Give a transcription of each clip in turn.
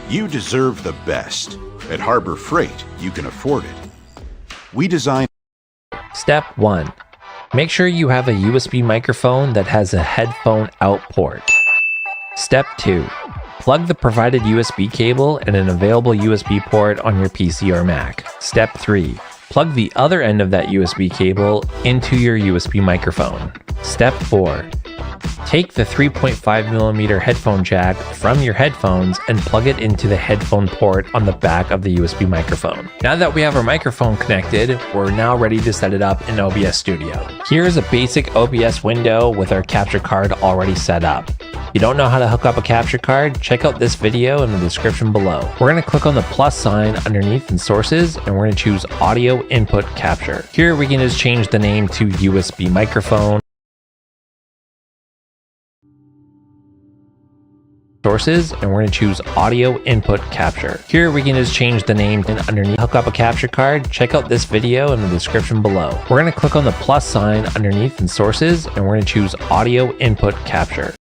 You deserve the best. At Harbor Freight, you can afford it. We design. Step 1. Make sure you have a USB microphone that has a headphone out port. Step 2. Plug the provided USB cable and an available USB port on your PC or Mac. Step 3. Plug the other end of that USB cable into your USB microphone. Step 4. Take the 3.5mm headphone jack from your headphones and plug it into the headphone port on the back of the USB microphone. Now that we have our microphone connected, we're now ready to set it up in OBS Studio. Here's a basic OBS window with our capture card already set up. If you don't know how to hook up a capture card, check out this video in the description below. We're going to click on the plus sign underneath in sources and we're going to choose audio input capture. Here we can just change the name to USB microphone. Sources and we're going to choose audio input capture. Here we can just change the name and underneath hook up a capture card. Check out this video in the description below. We're going to click on the plus sign underneath in sources and we're going to choose audio input capture.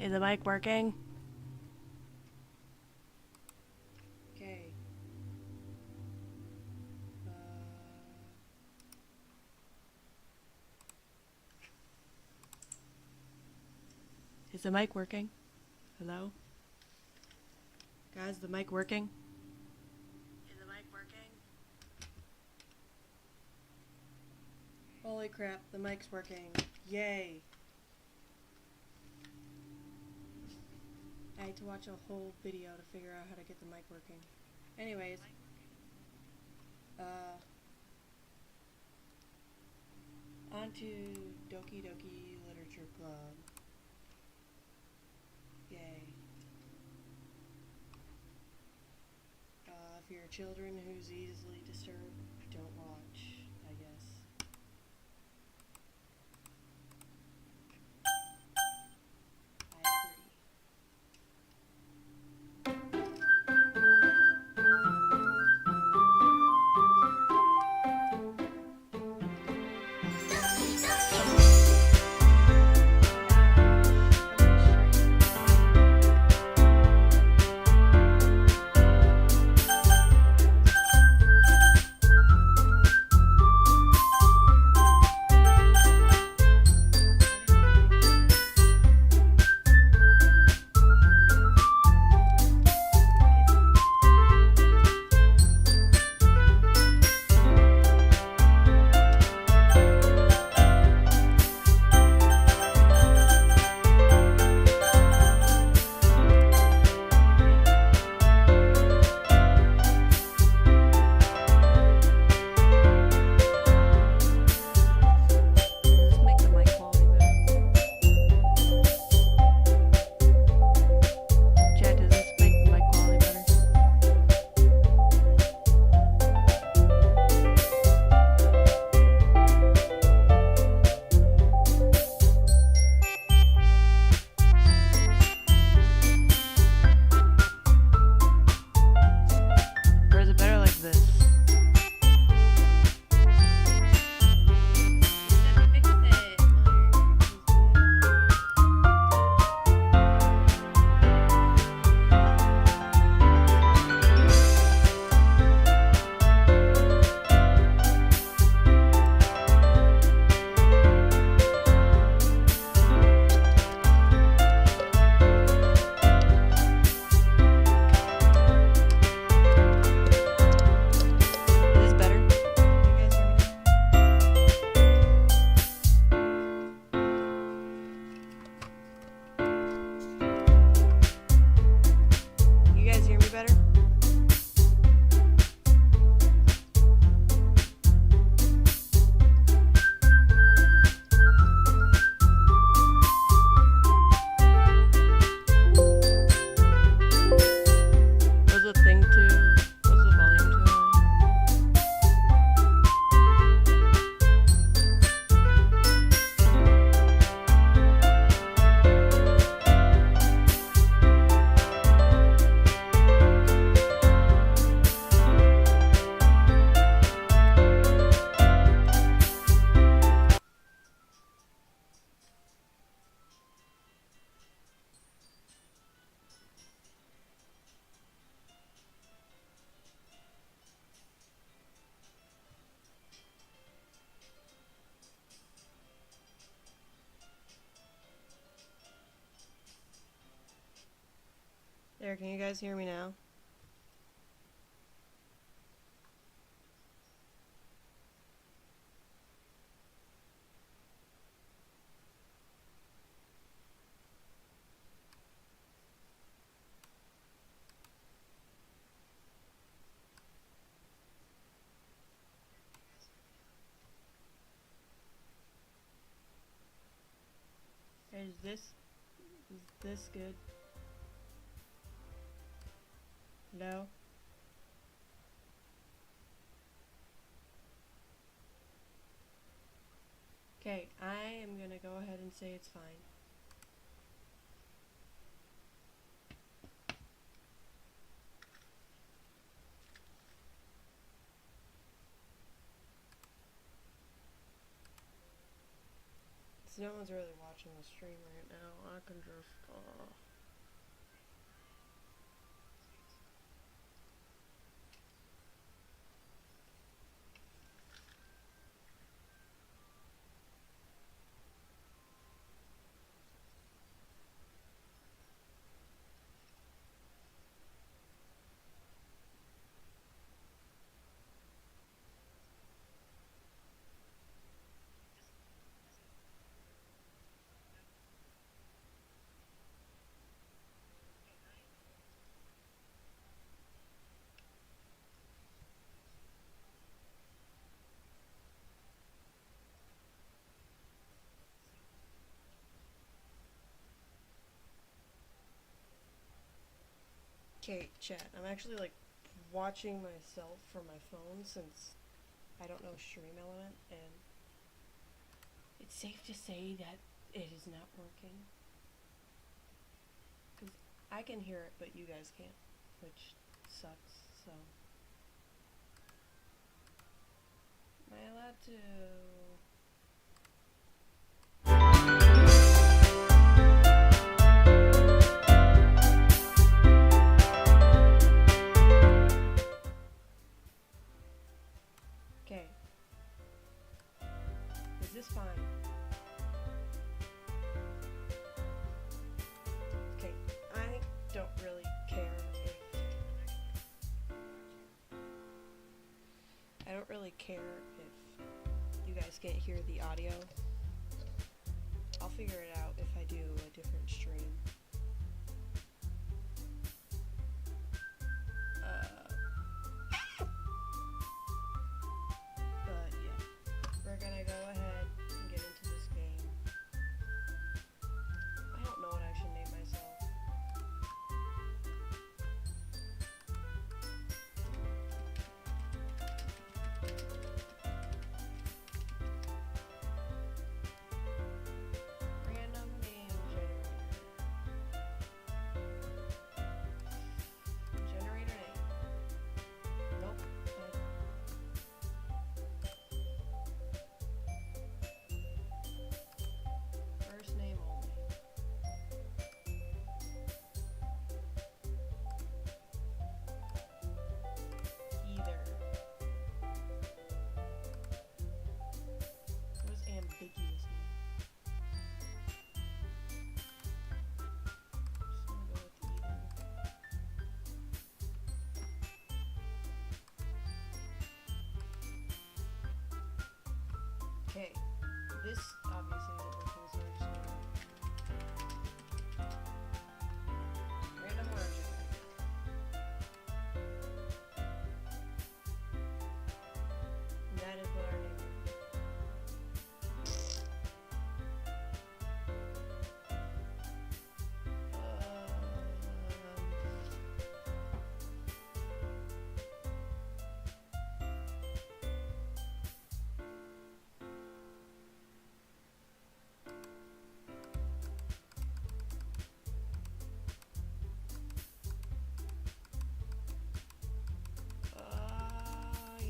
Is the mic working? Okay. Is the mic working? Hello? Guys, the mic working? Is the mic working? Holy crap, the mic's working. Yay! I had to watch a whole video to figure out how to get the mic working. Anyways, on to Doki Literature Club. Yay. If you're children who's easily disturbed, don't watch, I guess. There, can you guys hear me now? Is this good? No? Okay, I am gonna go ahead and say it's fine. So no one's really watching the stream right now. I can just, Okay, chat. I'm actually like watching myself from my phone since I don't know Stream Element, and it's safe to say that it is not working. Because I can hear it, but you guys can't, which sucks, so. Am I allowed to? Okay. Is this fine? Okay, I don't really care if... I don't really care if you guys can't hear the audio. I'll figure it out if I do a different stream. But yeah, we're gonna go ahead and get into this game. I don't know what I should name myself. Random name generator. Generator name. Nope. First name only. Either. What is ambiguous mean? Just gonna go with either. Okay, this obviously isn't working, so we're just gonna random origin. And that is what our name will be.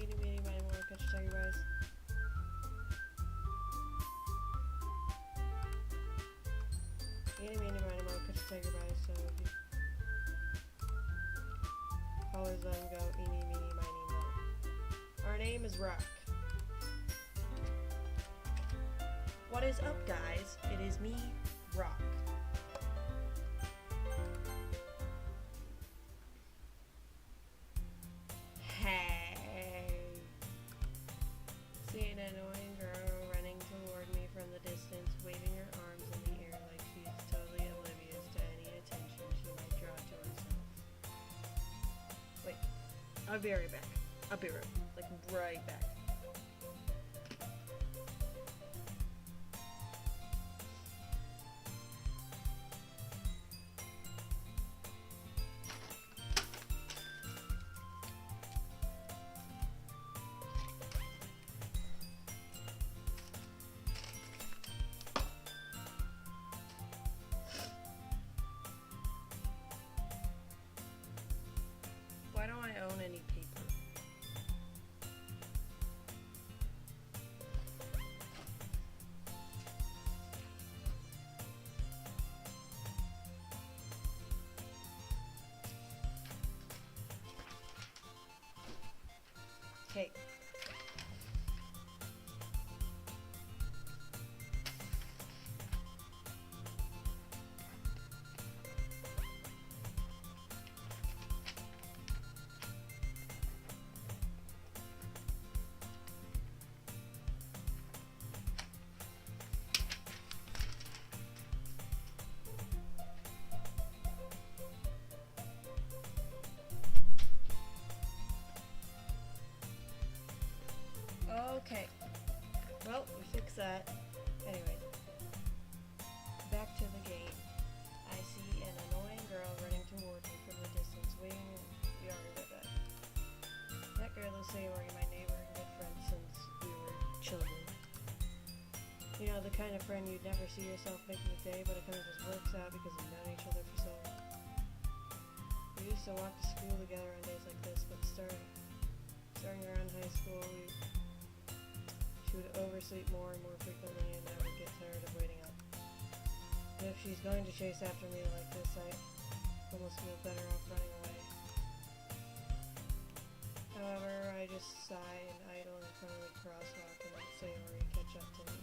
Eeny, meeny, miny, moe, catch a tiger by his... Eeny, meeny, miny, moe, catch a tiger by his toe. If you always let him go, eeny, meeny, miny, moe. Our name is Rock. What is up, guys? It is me, Rock. I'll be right back. I'll be right back. Why don't I own any paper? Okay. Okay. Well, we fixed that. Anyway, back to the game. I see an annoying girl running toward me from the distance, waving the army at that. That girl is Sayori, my neighbor and good friend since we were children. You know, the kind of friend you'd never see yourself making a day, but it kind of just works out because you've known each other for so long. We used to walk to school together on days like this, but starting around high school, she would oversleep more and more frequently, and I would get tired of waiting up. And if she's going to chase after me like this, I almost feel better off running away. However, I just sigh and idle in front of the crosswalk and let Sayori catch up to me.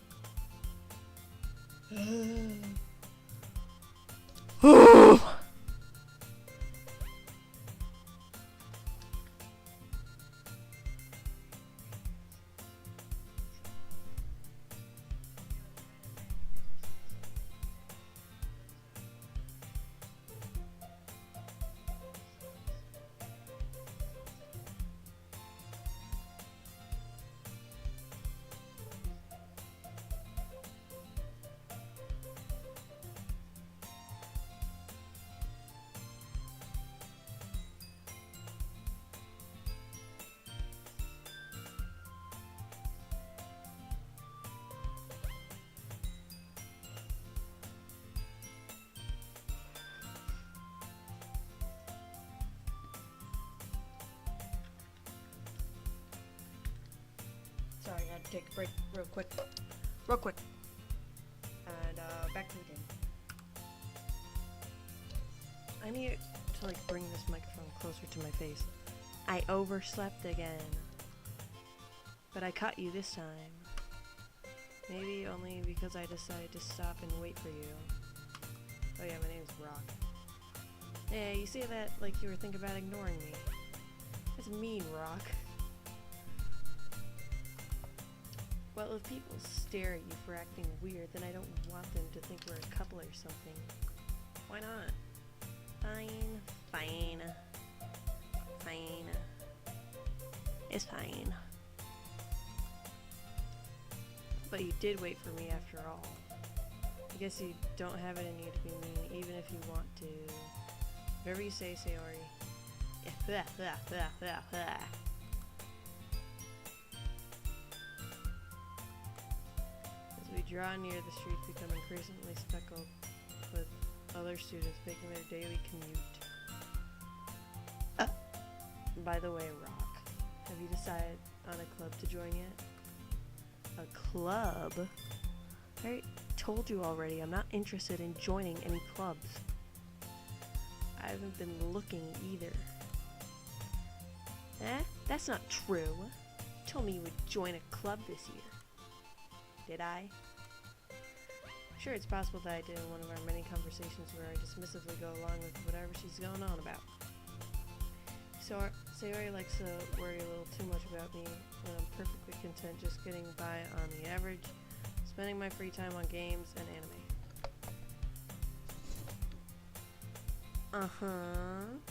Sorry, I had to take a break real quick. And back to the game. I need to bring this microphone closer to my face. I overslept again. But I caught you this time. Maybe only because I decided to stop and wait for you. Oh yeah, my name's Rock. Hey, you say that like you were thinking about ignoring me. That's mean, Rock. Well, if people stare at you for acting weird, then I don't want them to think we're a couple or something. Why not? Fine. It's fine. But you did wait for me after all. I guess you don't have it in you to be mean, even if you want to. Whatever you say, Sayori. As we draw near, the streets become increasingly speckled with other students making their daily commute. By the way, Rock, have you decided on a club to join yet? A club? I told you already, I'm not interested in joining any clubs. I haven't been looking either. That's not true. You told me you would join a club this year. Did I? Sure, it's possible that I did in one of our many conversations where I dismissively go along with whatever she's going on about. Sayori likes to worry a little too much about me when I'm perfectly content just getting by on the average, spending my free time on games and anime.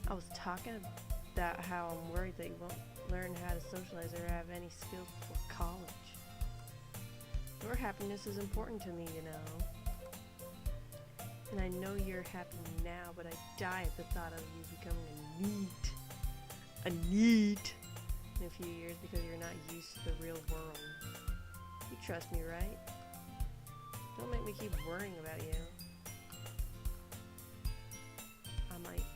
I was talking that how I'm worried that you won't learn how to socialize or have any skills before college. Your happiness is important to me, you know. And I know you're happy now, but I die at the thought of you becoming a NEET in a few years because you're not used to the real world. You trust me, right? Don't make me keep worrying about you. I might.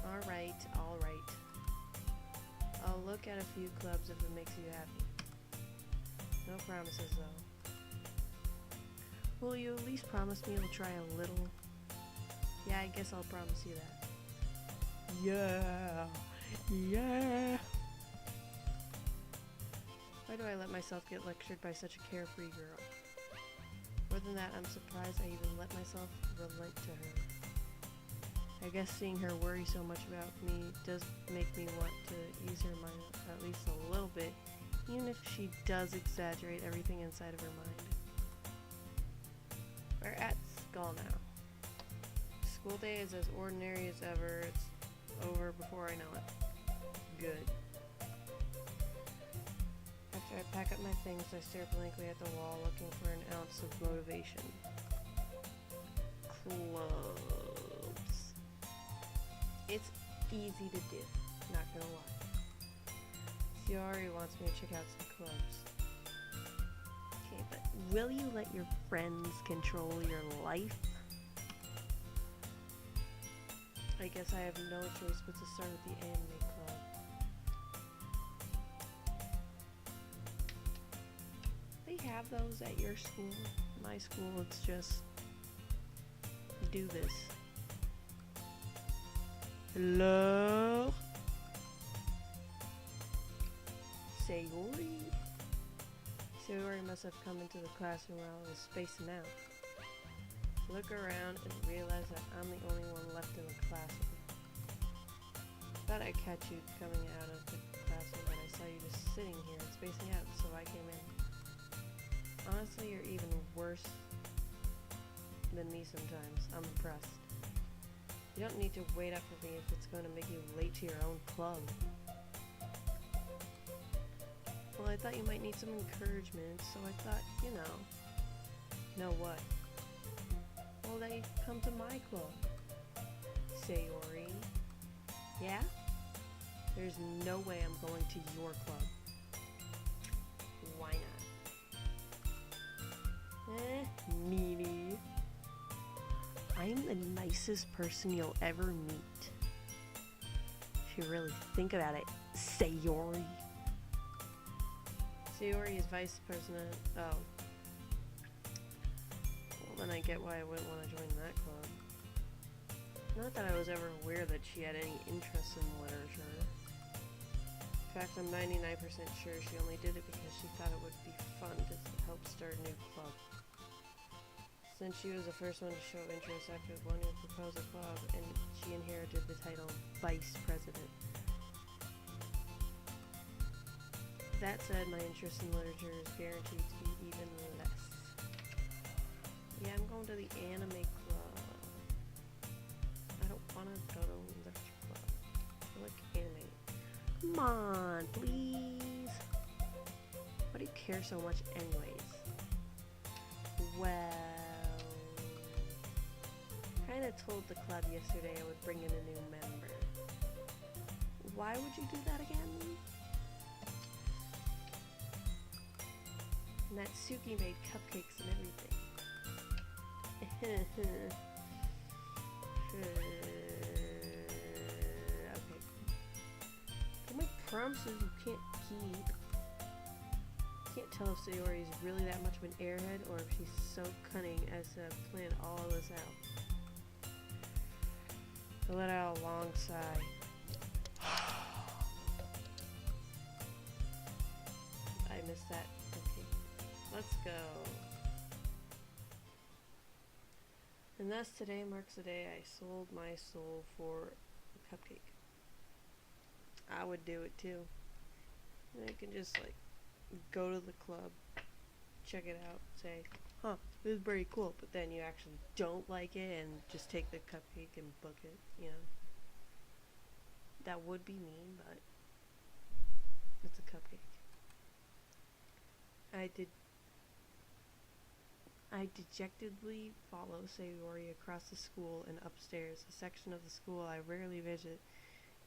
Alright. I'll look at a few clubs if it makes you happy. No promises, though. Will you at least promise me you'll try a little? Yeah, I guess I'll promise you that. Yeah. Why do I let myself get lectured by such a carefree girl? More than that, I'm surprised I even let myself relate to her. I guess seeing her worry so much about me does make me want to ease her mind at least a little bit, even if she does exaggerate everything inside of her mind. We're at school now. School day is as ordinary as ever. It's over before I know it. Good. After I pack up my things, I stare blankly at the wall, looking for an ounce of motivation. Clubs. It's easy to do, not gonna lie. Siori wants me to check out some clubs. Okay, but will you let your friends control your life? I guess I have no choice but to start with the anime club. They have those at your school. My school, it's just do this. Hello? Sayori? Sayori must have come into the classroom while I was spacing out. Look around and realize that I'm the only one left in the classroom. Thought I'd catch you coming out of the classroom, but I saw you just sitting here and spacing out, so I came in. Honestly, you're even worse than me sometimes. I'm impressed. You don't need to wait up for me if it's going to make you late to your own club. Well, I thought you might need some encouragement, so I thought, you know. Know what? Well, that you come to my club. Sayori. Yeah? There's no way I'm going to your club. Why not? Meanie. I'm the nicest person you'll ever meet. If you really think about it, Sayori. Sayori is vice president. Oh. Well, then I get why I wouldn't want to join that club. Not that I was ever aware that she had any interest in literature. In fact, I'm 99% sure she only did it because she thought it would be fun to help start a new club. Since she was the first one to show interest after the one who proposed a club, and she inherited the title Vice President. That said, my interest in literature is guaranteed to be even less. Yeah, I'm going to the anime club. I don't want to go to the literature club. I like anime. Come on, please. Why do you care so much anyways? Well, kinda told the club yesterday I would bring in a new member. Why would you do that again? And that Suki made cupcakes and everything. Okay. Don't make promises you can't keep. Can't tell if Sayori is really that much of an airhead or if she's so cunning as to plan all of this out. I let out a long sigh. I missed that. Okay, let's go. And thus today marks the day I sold my soul for a cupcake. I would do it too. And I can just like go to the club, check it out, say, huh, this is pretty cool, but then you actually don't like it and just take the cupcake and book it, you know. That would be mean, but it's a cupcake. I dejectedly follow Sayori across the school and upstairs, a section of the school I rarely visit,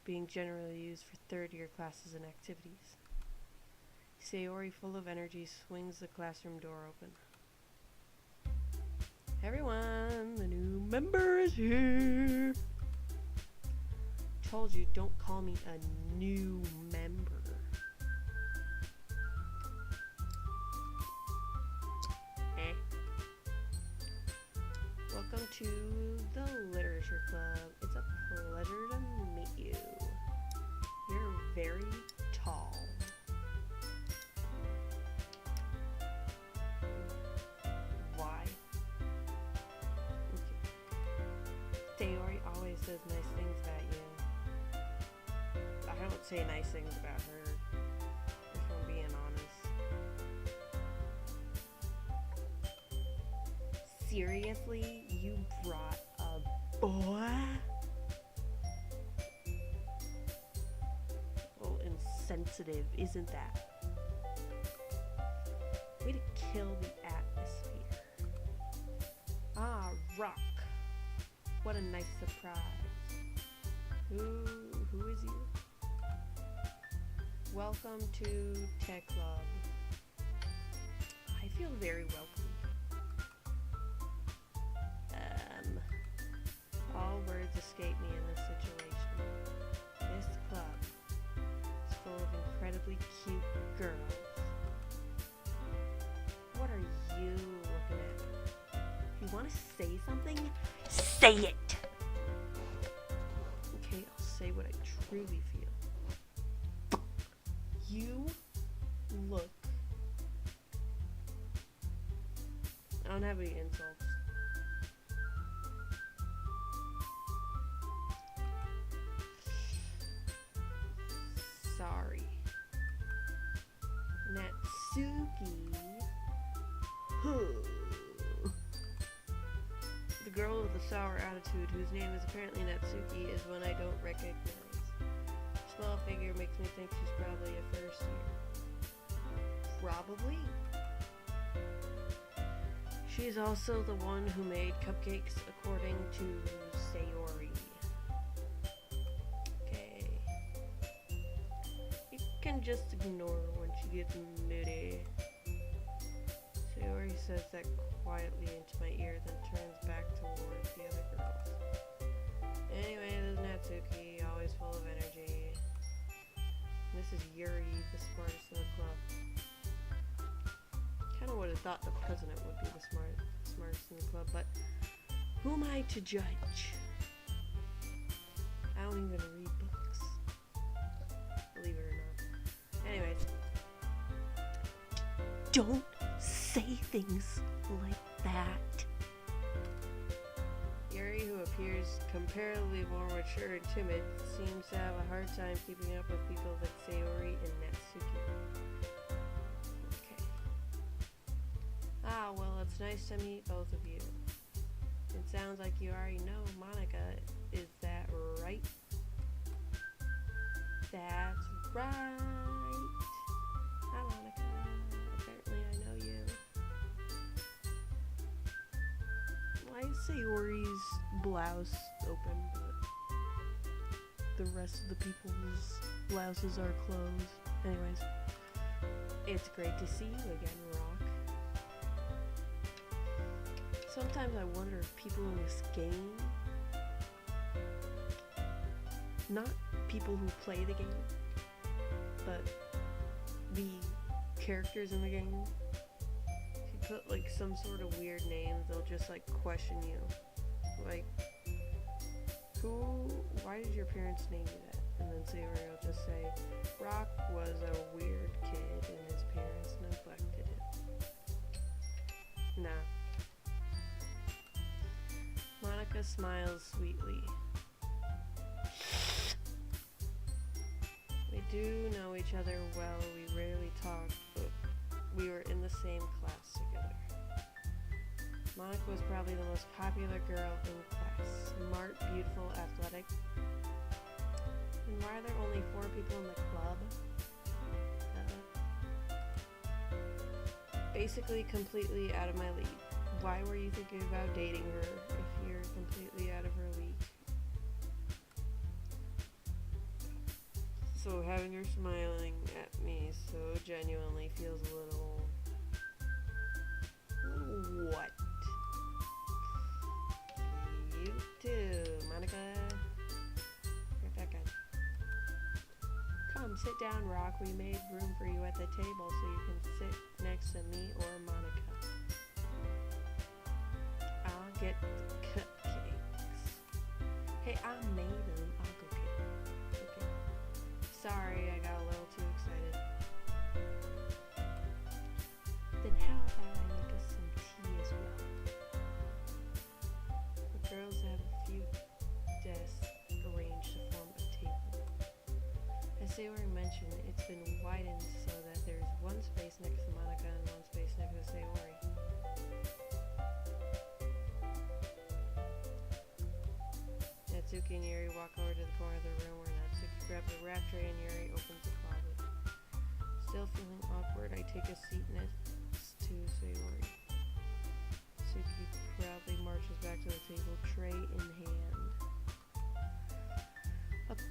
being generally used for third-year classes and activities. Sayori, full of energy, swings the classroom door open. Everyone, the new member is here. Told you, don't call me a new member. Welcome to the Literature Club. It's a pleasure to meet you. You're very tall. Why? Okay. Sayori always says nice things about you. I don't say nice things about her, if I'm being honest. Seriously? You brought a boy? Well, insensitive, isn't that? Way to kill the atmosphere. Ah, rock. What a nice surprise. Who is you? Welcome to Tech Club. I feel very welcome. All words escape me in this situation. This club is full of incredibly cute girls. What are you looking at? If you want to say something, say it! Okay, I'll say what I truly feel. You look... I don't have any insults. Sorry. Natsuki. The girl with the sour attitude, whose name is apparently Natsuki, is one I don't recognize. Small figure makes me think she's probably a first year. Probably. She's also the one who made cupcakes according to Sayori. Okay. You can just ignore her when she gets moody. Sayori says that quietly into my ear, then turns back towards the other girls. Anyway, there's Natsuki, always full of energy. And this is Yuri, the smartest in the club. Kinda would have thought the president would be the smartest in the club, but who am I to judge? I don't even read books. Believe it or not. Anyways. Don't say things like that. Yuri, who appears comparatively more mature and timid, seems to have a hard time keeping up with people like Sayori and Natsuki. Okay. Ah, well, it's nice to meet both of you. It sounds like you already know Monica. Is that right? That's right. Hi, Monica. Apparently I know you. Why is Sayori's blouse open, but the rest of the people's blouses are closed? Anyways, it's great to see you again, Rock. Sometimes I wonder if people in this game, not people who play the game, but the characters in the game, if you put like some sort of weird name, they'll just like question you. Like, why did your parents name you that? And then Sayori will just say, Rock was a weird kid and his parents neglected him. Nah. Monica smiles sweetly. We do know each other well. We rarely talk, but we were in the same class together. Monica was probably the most popular girl in class. Smart, beautiful, athletic, And why are there only 4 people in the club? Basically completely out of my league. Why were you thinking about dating her if you're completely out of her league? So having her smiling at me so genuinely feels a little what? You too, Monica. Right back on. Come, sit down, Rock. We made room for you at the table so you can sit next to me or Monica. I'll get the cupcakes. Hey, I made them. I'll go get them. Okay. Sorry, I got a little too excited. Then how about I make us some tea as well? The girls have a few desks arranged to form a table. As Sayori mentioned, it's been widened so that there's one space next to Monica and one space next to Sayori. Natsuki and Yuri walk over to the corner of the room where Natsuki grabs a wrap tray and Yuri opens the closet. Still feeling awkward, I take a seat next to Sayori. Natsuki proudly marches back to the table, tray in hand.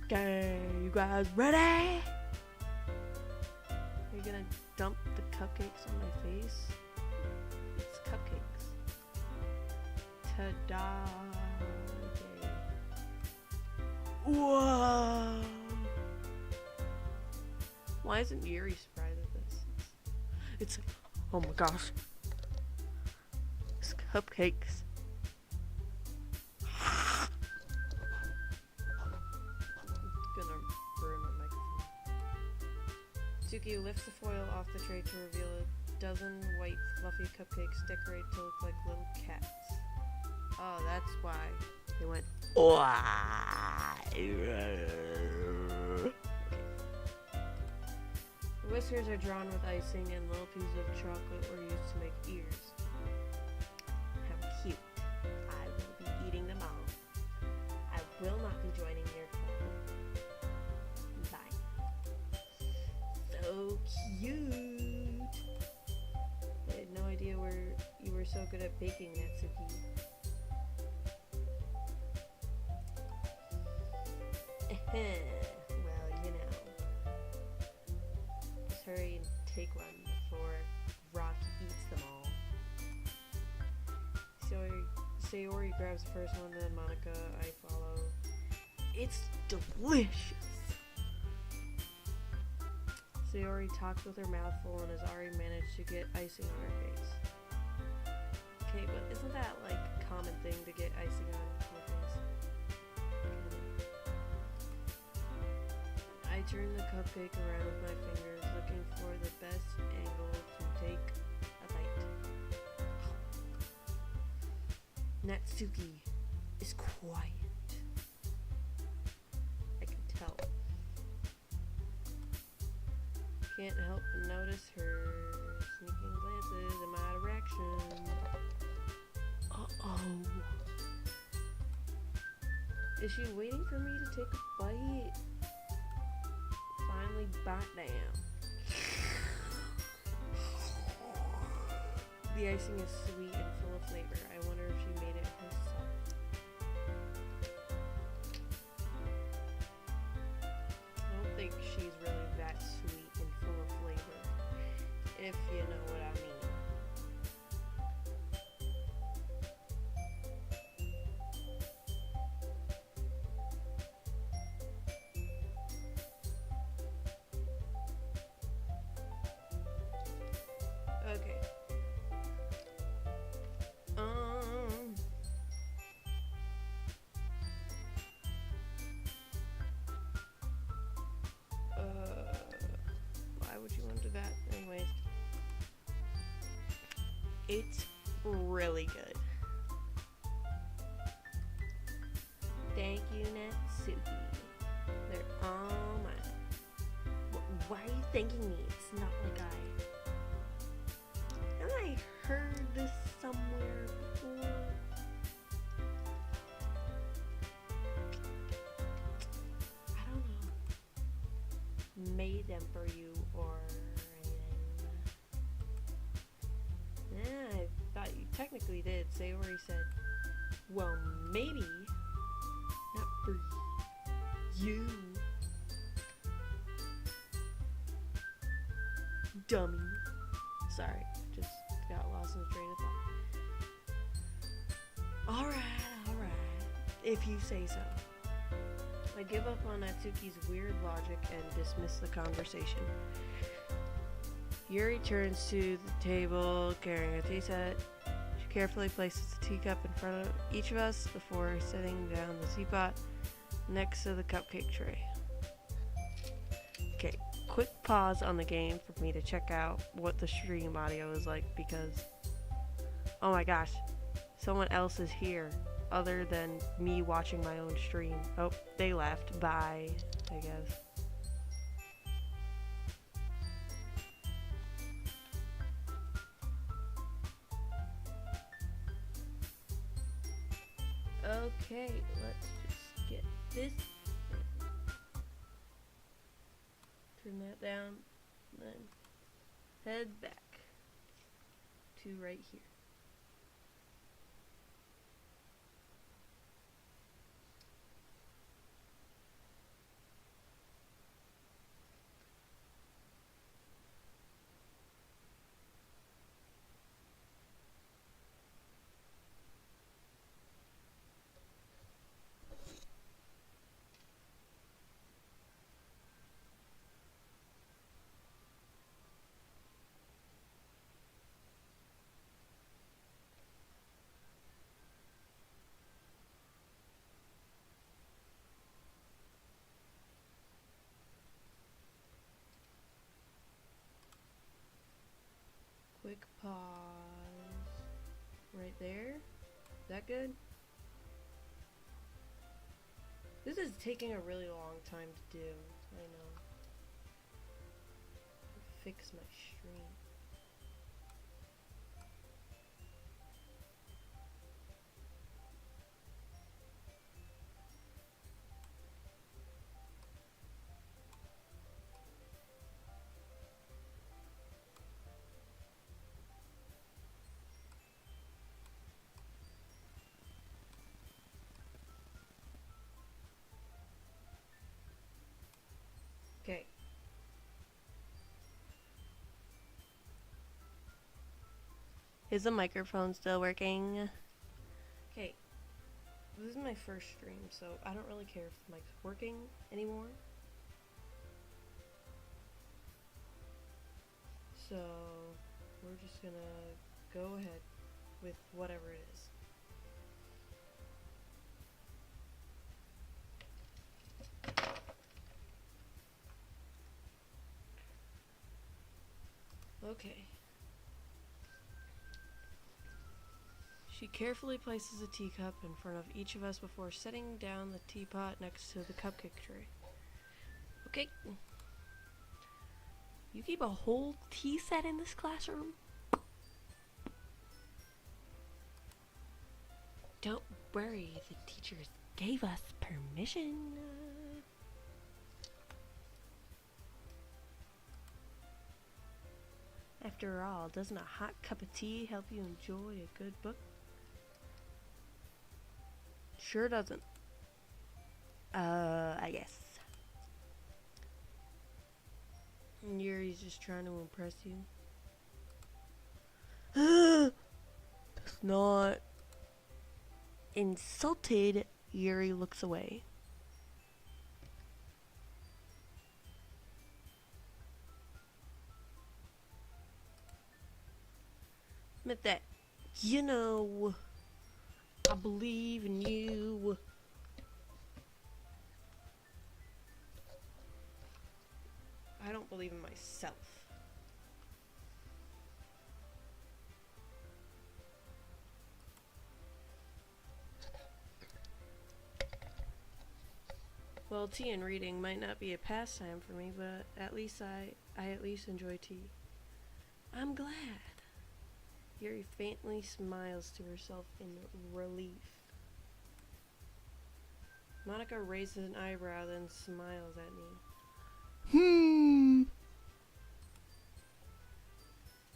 Okay, you guys ready? Are you gonna dump the cupcakes on my face? It's cupcakes. Ta-da! Okay. Whoa! Why isn't Yuri surprised at this? It's oh my gosh. It's cupcakes. Gonna ruin my microphone. Suki lifts the foil off the tray to reveal a dozen white fluffy cupcakes decorated to look like little cats. Oh, that's why they went. The whiskers are drawn with icing and little pieces of chocolate were used to make ears. How cute. I will be eating them all. I will not be joining your club. Bye. So cute. I had no idea you were so good at baking, Natsuki. Well, you know. Just hurry and take one before Rock eats them all. Sayori grabs the first one, then Monica, I follow. It's delicious! Sayori talks with her mouth full and has already managed to get icing on her face. Okay, but isn't that like a common thing to get icing on your face? I turn the cupcake around with my fingers, looking for the best angle to take a bite. Natsuki is quiet. I can tell. Can't help but notice her sneaking glances in my direction. Uh-oh. Is she waiting for me to take a bite? Finally bite down. The icing is sweet and full of flavor. I wonder if she made it herself. I don't think she's really that sweet and full of flavor, if you know what I mean. Okay. Why would you want to do that? Anyways. It's really good. Thank you, Natsuki. They're all mine. Why are you thanking me? It's not like haven't I heard this somewhere before? I don't know. made them for you or anything. Yeah, I thought you technically did. Sayori said, well, maybe. Not for you. Dummy. Sorry, just got lost in the train of thought. Alright. If you say so. I give up on Natsuki's weird logic and dismiss the conversation. Yuri turns to the table carrying a tea set. She carefully places the teacup in front of each of us before setting down the teapot next to the cupcake tray. Okay, quick pause on the game for me to check out what the stream audio is like because, oh my gosh, someone else is here other than me watching my own stream. Oh, they left. Bye, I guess. Okay, let's just get this. Turn that down, then head back to right here. Quick pause. Right there. Is that good? This is taking a really long time to do. I know. Fix my stream. Okay. Is the microphone still working? Okay. This is my first stream, so I don't really care if the mic's working anymore. So, we're just gonna go ahead with whatever it is. Okay. She carefully places a teacup in front of each of us before setting down the teapot next to the cupcake tray. Okay. You keep a whole tea set in this classroom? Don't worry, the teachers gave us permission. After all, doesn't a hot cup of tea help you enjoy a good book? Sure doesn't. I guess. And Yuri's just trying to impress you. That's not. Insulted, Yuri looks away. Admit that. You know, I believe in you. I don't believe in myself. Well, tea and reading might not be a pastime for me, but at least I at least enjoy tea. I'm glad. Yuri faintly smiles to herself in relief. Monica raises an eyebrow, then smiles at me.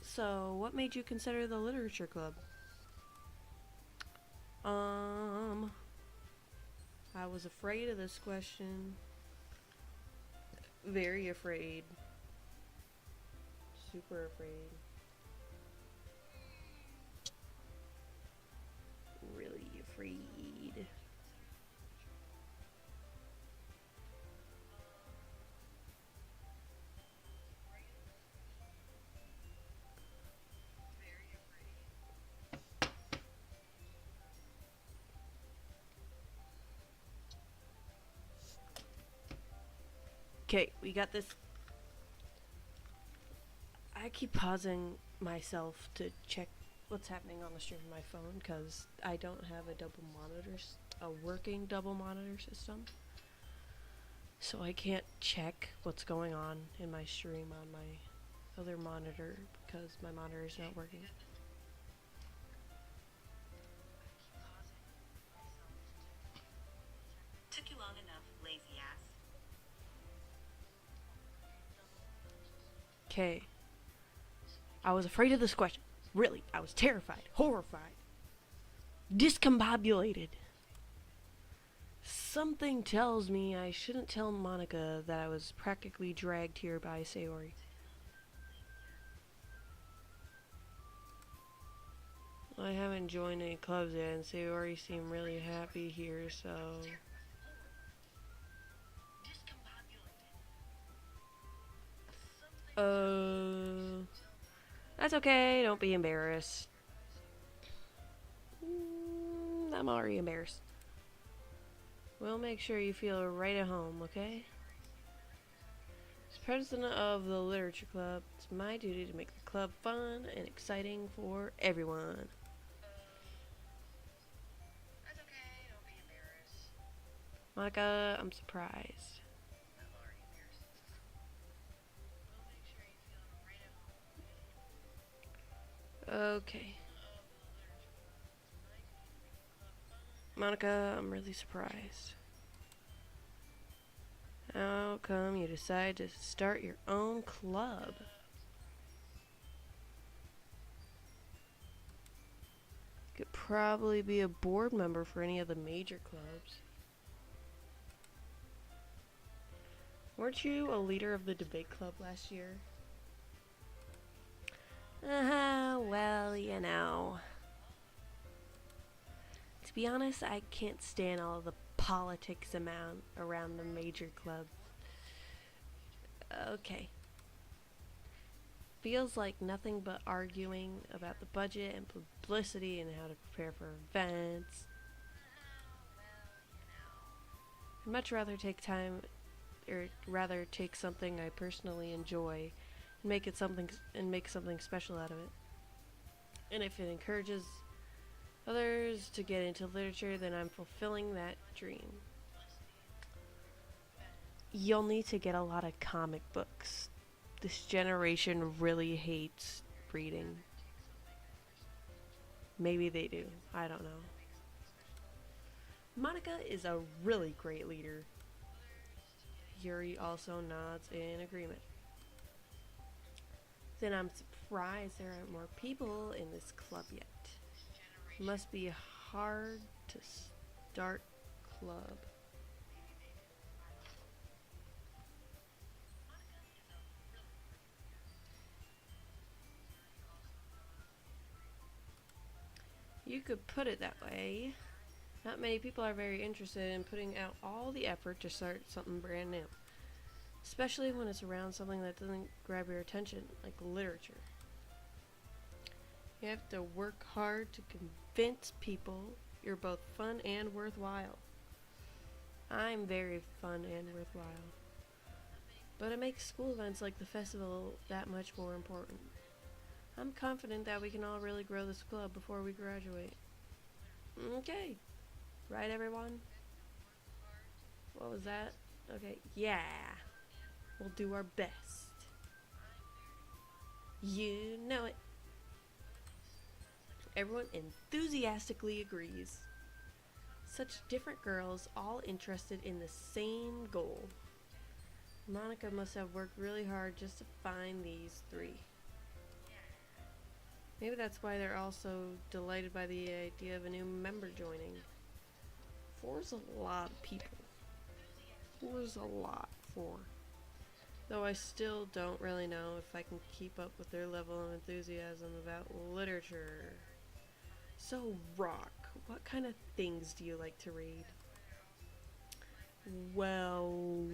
So, what made you consider the literature club? I was afraid of this question. Very afraid. Super afraid. Really afraid. Okay, we got this. I keep pausing myself to check what's happening on the stream of my phone because I don't have a a working double monitor system. So I can't check what's going on in my stream on my other monitor because my monitor is not working. Took you long enough, lazy ass. Okay. I was afraid of this question. Really, I was terrified, horrified, discombobulated. Something tells me I shouldn't tell Monica that I was practically dragged here by Sayori. I haven't joined any clubs yet, and Sayori seemed really happy here, so... That's okay, don't be embarrassed. I'm already embarrassed. We'll make sure you feel right at home, okay? As president of the literature club, it's my duty to make the club fun and exciting for everyone. That's okay, don't be embarrassed. Monica, I'm surprised. I'm already embarrassed. We'll make sure you feel right at home. Okay. Monica, I'm really surprised. How come you decide to start your own club? Could probably be a board member for any of the major clubs. Weren't you a leader of the debate club last year? Well, you know. To be honest, I can't stand all the politics around the major clubs. Okay. Feels like nothing but arguing about the budget and publicity and how to prepare for events. I'd much rather take time, or rather take something I personally enjoy and make something special out of it. And if it encourages others to get into literature, then I'm fulfilling that dream. You'll need to get a lot of comic books. This generation really hates reading. Maybe they do. I don't know. Monica is a really great leader. Yuri also nods in agreement. Then I'm surprised there aren't more people in this club yet. It must be hard to start club. You could put it that way. Not many people are very interested in putting out all the effort to start something brand new. Especially when it's around something that doesn't grab your attention, like literature. You have to work hard to convince people you're both fun and worthwhile. I'm very fun and worthwhile. But it makes school events like the festival that much more important. I'm confident that we can all really grow this club before we graduate. Okay. Right, everyone? What was that? Okay. Yeah. We'll do our best. You know it. Everyone enthusiastically agrees. Such different girls, all interested in the same goal. Monica must have worked really hard just to find these three. Maybe that's why they're all so delighted by the idea of a new member joining. Four's a lot of people. Four's a lot. Four. Though I still don't really know if I can keep up with their level of enthusiasm about literature. So, Rock, what kind of things do you like to read? Well,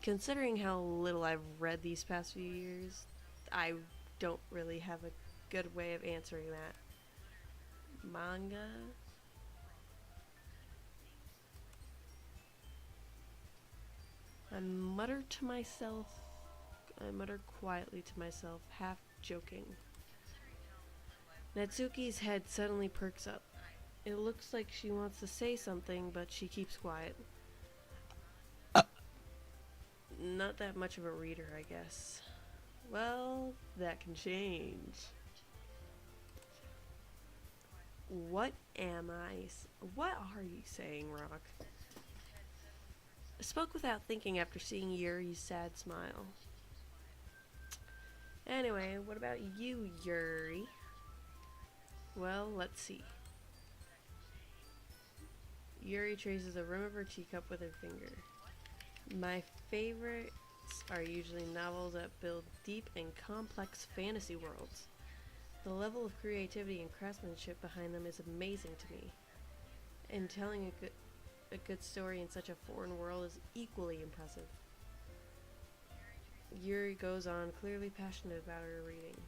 considering how little I've read these past few years, I don't really have a good way of answering that. Manga? I mutter quietly to myself, half joking. Natsuki's head suddenly perks up. It looks like she wants to say something, but she keeps quiet. Not that much of a reader, I guess. Well, that can change. What are you saying, Rock? I spoke without thinking after seeing Yuri's sad smile. Anyway, what about you, Yuri? Well, let's see. Yuri traces the rim of her teacup with her finger. My favorites are usually novels that build deep and complex fantasy worlds. The level of creativity and craftsmanship behind them is amazing to me. And telling a good story in such a foreign world is equally impressive. Yuri goes on, clearly passionate about her reading.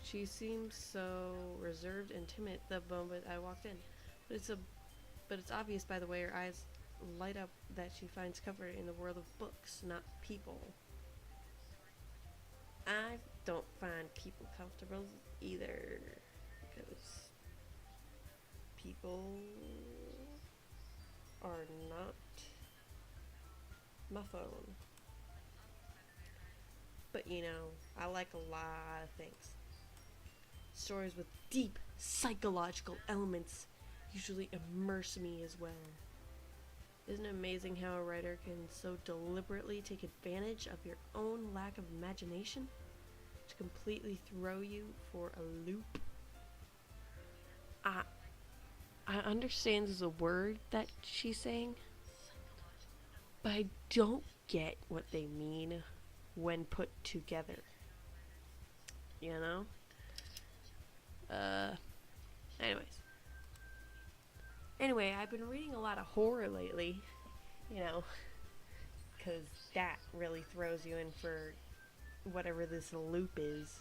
She seems so reserved and timid the moment I walked in, but it's obvious by the way her eyes light up that she finds comfort in the world of books, not people. I don't find people comfortable either, because people are not my phone. But you know, I like a lot of things. Stories with deep psychological elements usually immerse me as well. Isn't it amazing how a writer can so deliberately take advantage of your own lack of imagination to completely throw you for a loop? I understand there's a word that she's saying, but I don't get what they mean when put together. You know? Anyways. Anyway, I've been reading a lot of horror lately, you know, because that really throws you in for whatever this loop is.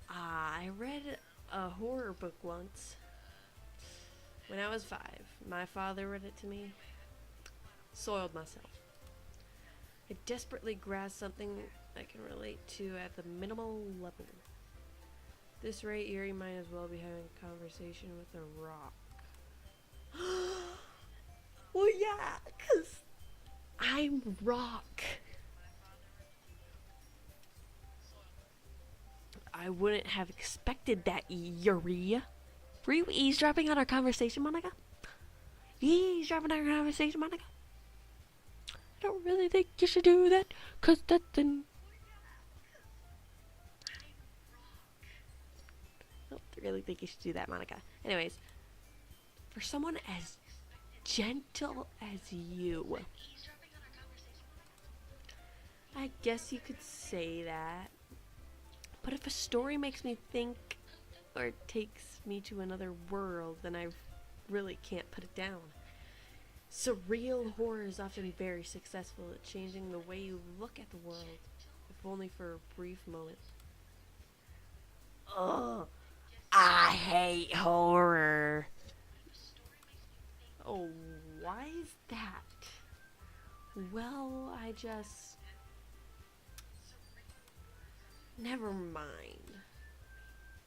I read a horror book once when I was 5. My father read it to me. Soiled myself. I desperately grasped something I can relate to at the minimal level. This rate, Yuri might as well be having a conversation with a rock. Well, yeah, because I'm rock. I wouldn't have expected that, Yuri. Were you eavesdropping on our conversation, Monica? Eavesdropping on our conversation, Monica? I don't really think you should do that, because that's an... I don't really think you should do that, Monica. Anyways, for someone as gentle as you, I guess you could say that. But if a story makes me think or takes me to another world, then I really can't put it down. Surreal horror is often very successful at changing the way you look at the world, if only for a brief moment. Ugh, I hate horror. Oh, why is that? Well, I just... Never mind.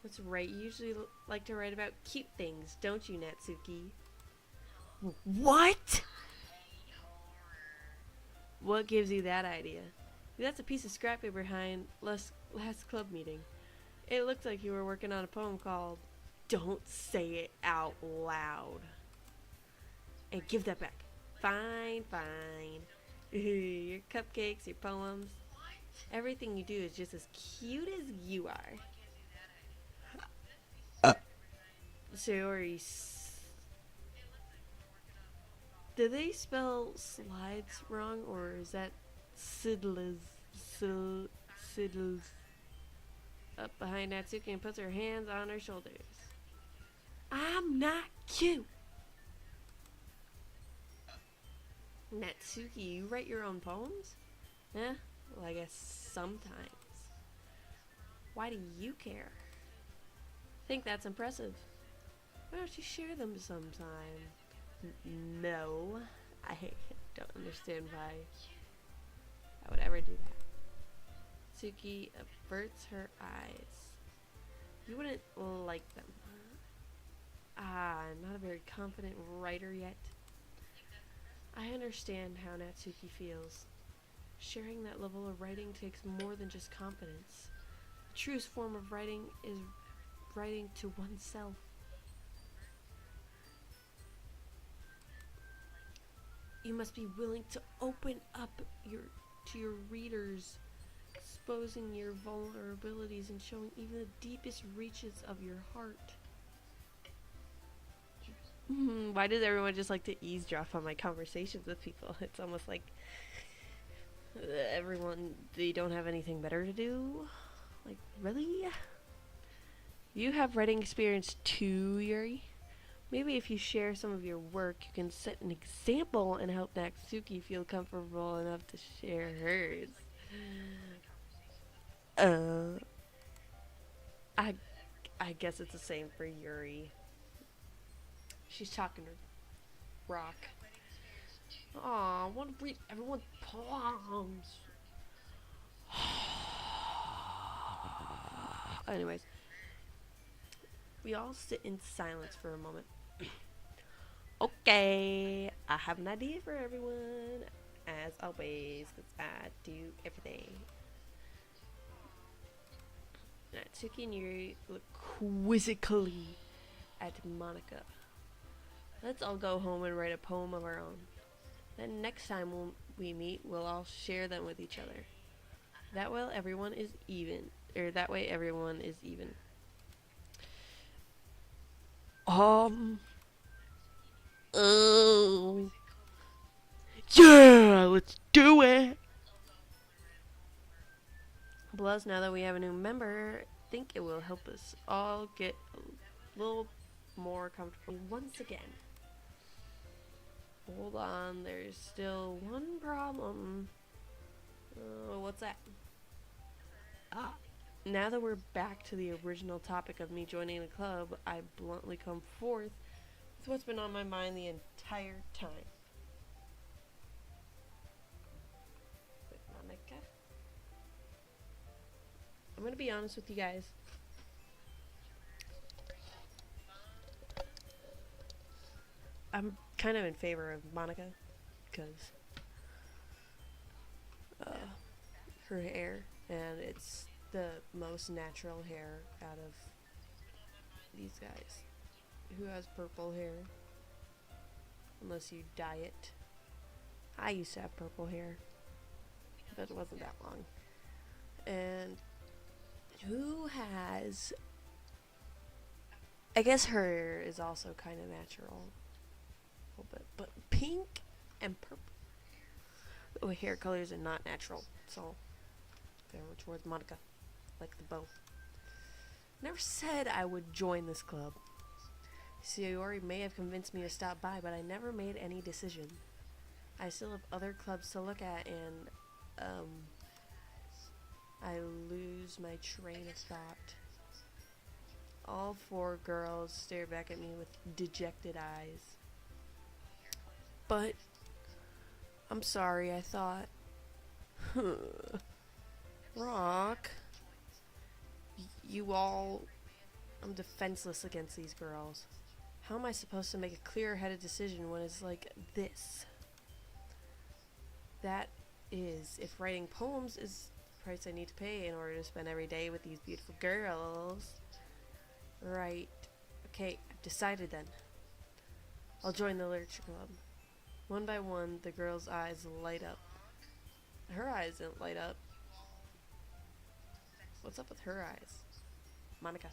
What's right? You usually like to write about cute things, don't you, Natsuki? What? What gives you that idea? That's a piece of scrap paper behind last club meeting. It looked like you were working on a poem called Don't say it out loud. And give that back. Fine, fine. Your cupcakes, your poems. Everything you do is just as cute as you are. Sayori, did they spell slides wrong, or is that Sidlas? Sidlas. Up behind Natsuki and puts her hands on her shoulders. I'm not cute. Natsuki, you write your own poems? Eh? Well, I guess sometimes. Why do you care? Think that's impressive. Why don't you share them sometime? No. I don't understand why I would ever do that. Tsuki averts her eyes. You wouldn't like them. I'm not a very confident writer yet. I understand how Natsuki feels. Sharing that level of writing takes more than just confidence. The truest form of writing is writing to oneself. You must be willing to open up to your readers, exposing your vulnerabilities and showing even the deepest reaches of your heart. Why does everyone just like to eavesdrop on my conversations with people? It's almost like they don't have anything better to do. Like, really? You have writing experience too, Yuri? Maybe if you share some of your work, you can set an example and help Natsuki feel comfortable enough to share hers. I guess it's the same for Yuri. She's talking to Rock. Aw, I want to read everyone's poems. Anyways, we all sit in silence for a moment. Okay, I have an idea for everyone, as always, because I do everything. Natsuki and Yuri look quizzically at Monica. Let's all go home and write a poem of our own. Then next time we meet, we'll all share them with each other. That way everyone is even. Oh. Yeah, let's do it. Plus, now that we have a new member, I think it will help us all get a little more comfortable once again. Hold on, there's still one problem. What's that? Now that we're back to the original topic of me joining the club, I bluntly come forth with what's been on my mind the entire time. Wait, Monica? I'm gonna be honest with you guys. I'm kind of in favor of Monica because her hair, and it's the most natural hair out of these guys. Who has purple hair? Unless you dye it. I used to have purple hair, but it wasn't that long. And who has... I guess her hair is also kind of natural. A little bit. But pink and purple hair colors are not natural. So, favor towards Monica. Like the both. Never said I would join this club. Sayori may have convinced me to stop by, but I never made any decision. I still have other clubs to look at, and I lose my train of thought. All four girls stare back at me with dejected eyes. But I'm sorry, I thought. Rock. I'm defenseless against these girls. How am I supposed to make a clear-headed decision when it's like this? That is, if writing poems is the price I need to pay in order to spend every day with these beautiful girls. Right. Okay, I've decided then. I'll join the literature club. One by one, the girl's eyes light up. Her eyes didn't light up. What's up with her eyes? Monica.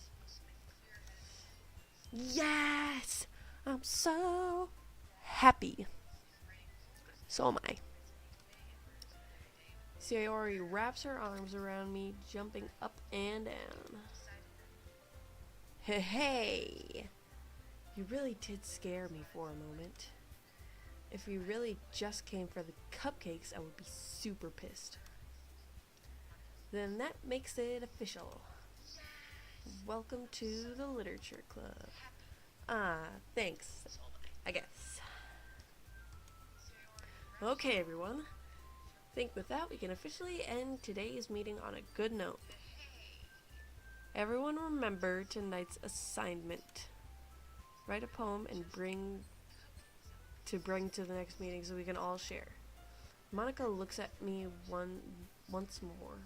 Yes! I'm so happy. So am I. Sayori wraps her arms around me, jumping up and down. Hey, hey! You really did scare me for a moment. If you really just came for the cupcakes, I would be super pissed. Then that makes it official. Welcome to the literature club. Ah, thanks, I guess. Okay, everyone. Think with that we can officially end today's meeting on a good note. Everyone remember tonight's assignment. Write a poem and bring to the next meeting so we can all share. Monica looks at me once more.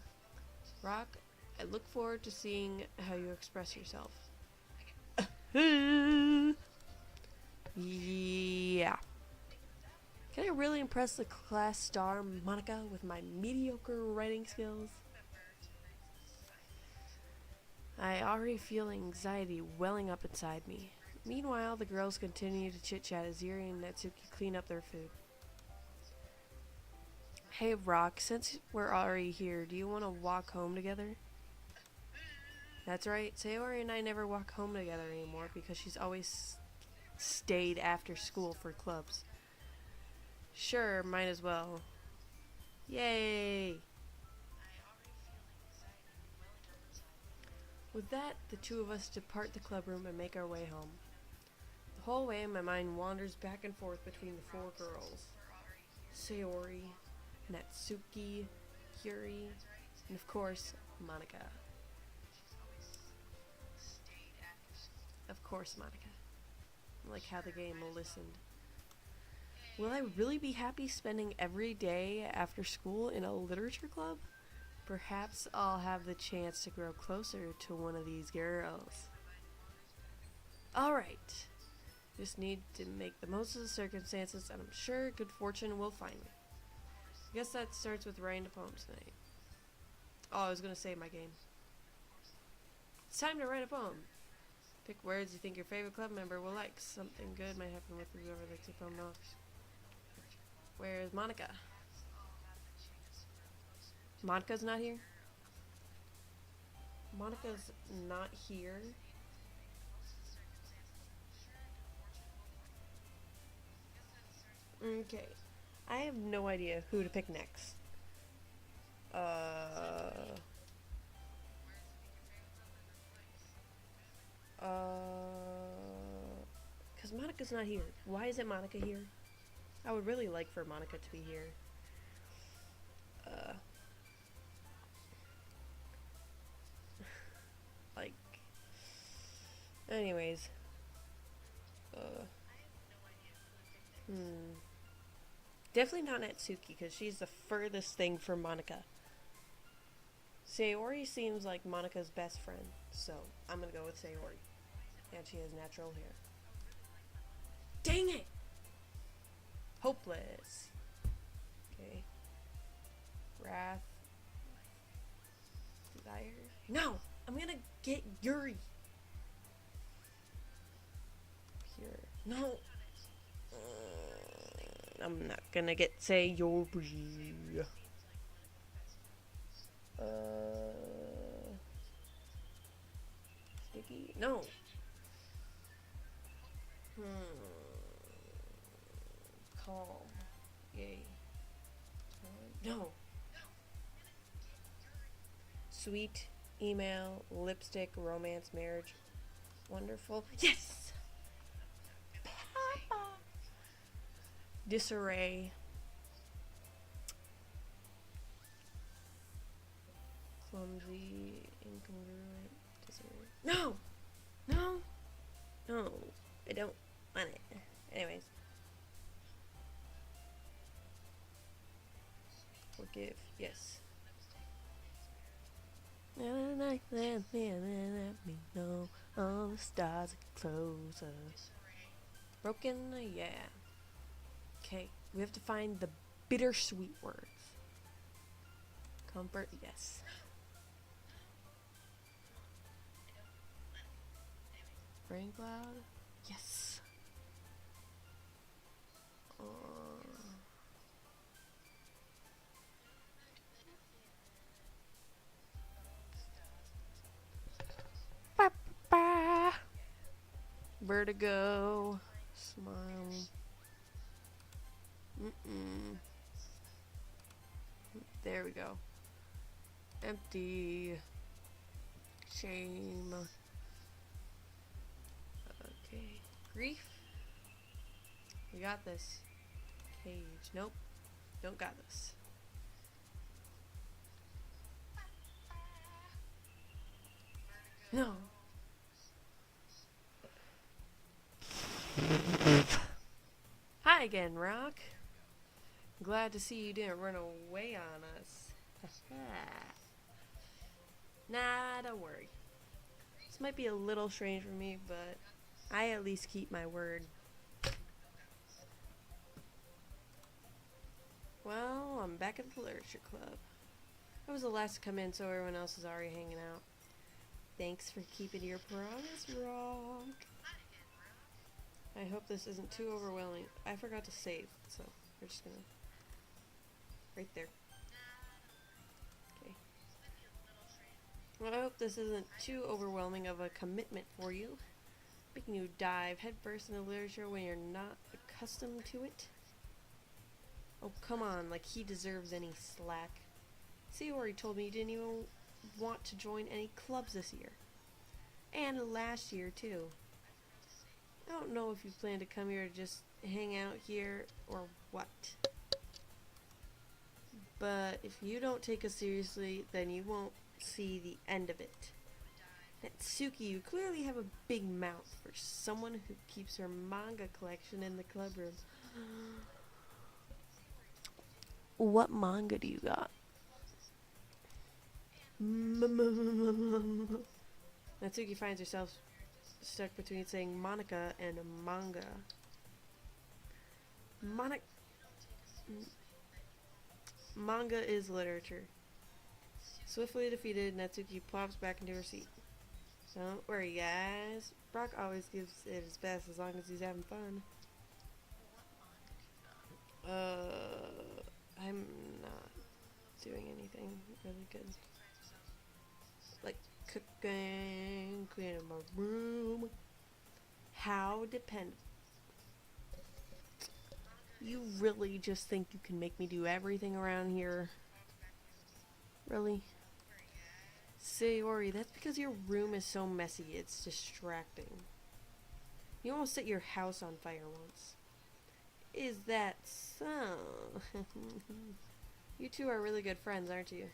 Rock, I look forward to seeing how you express yourself. Yeah. Can I really impress the class star, Monica, with my mediocre writing skills? I already feel anxiety welling up inside me. Meanwhile, the girls continue to chit-chat as Yuri and Natsuki clean up their food. Hey, Rock, since we're already here, do you want to walk home together? That's right, Sayori and I never walk home together anymore because she's always stayed after school for clubs. Sure, might as well. Yay! With that, the two of us depart the club room and make our way home. The whole way, my mind wanders back and forth between the four girls. Sayori, Natsuki, Yuri, and of course, Monica. Of course, Monica. I like how the game listened. Will I really be happy spending every day after school in a literature club? Perhaps I'll have the chance to grow closer to one of these girls. Alright. Just need to make the most of the circumstances, and I'm sure good fortune will find me. I guess that starts with writing a poem tonight. Oh, I was gonna save my game. It's time to write a poem. Pick words you think your favorite club member will like. Something good might happen with whoever likes your poem most. Where's Monica? Monica's not here? Monica's not here? Okay. I have no idea who to pick next. Because Monica's not here. Why isn't Monica here? I would really like for Monica to be here. Like, anyways. Definitely not Natsuki, because she's the furthest thing from Monica. Sayori seems like Monica's best friend, so I'm gonna go with Sayori. And she has natural hair. Dang it! Hopeless. Okay. Wrath. Desire. No! I'm gonna get Yuri. Pure. No! I'm not gonna get Sayori. Sticky? No! Calm. Yay. No! Sweet, email, lipstick, romance, marriage. Wonderful. Yes! Papa! Disarray. Clumsy, incongruent, disarray. No! No! No. I don't want it. Anyways. Forgive. Yes. And I let me know all the stars are closer. Broken, yeah. Okay, we have to find the bittersweet words. Comfort, yes. Rain cloud, yes. Uh, ba, ba. Vertigo, smile. Mm-mm. There we go. Empty. Shame. Okay. Grief. We got this. Cage. Nope. Don't got this. No. Hi again, Rock. Glad to see you didn't run away on us. Nah, don't worry. This might be a little strange for me, but I at least keep my word. Well, I'm back at the literature club. I was the last to come in, so everyone else is already hanging out. Thanks for keeping your promise, Rock. I hope this isn't too overwhelming. I forgot to save, so we're just gonna... Right there. Okay. Well, I hope this isn't too overwhelming of a commitment for you. Making you dive headfirst into literature when you're not accustomed to it. Oh, come on, like he deserves any slack. Sayori told me you didn't even want to join any clubs this year. And last year, too. I don't know if you plan to come here to just hang out here or what. But if you don't take us seriously, then you won't see the end of it. Natsuki, you clearly have a big mouth for someone who keeps her manga collection in the club room. What manga do you got? Natsuki finds herself stuck between saying Monica and manga. Manga is literature. Swiftly defeated, Natsuki plops back into her seat. Don't worry, guys. Brock always gives it his best as long as he's having fun. I'm not doing anything really good. Like cooking, cleaning my room. How dependent. You really just think you can make me do everything around here? Really? Sayori, that's because your room is so messy, it's distracting. You almost set your house on fire once. Is that so? You two are really good friends, aren't you?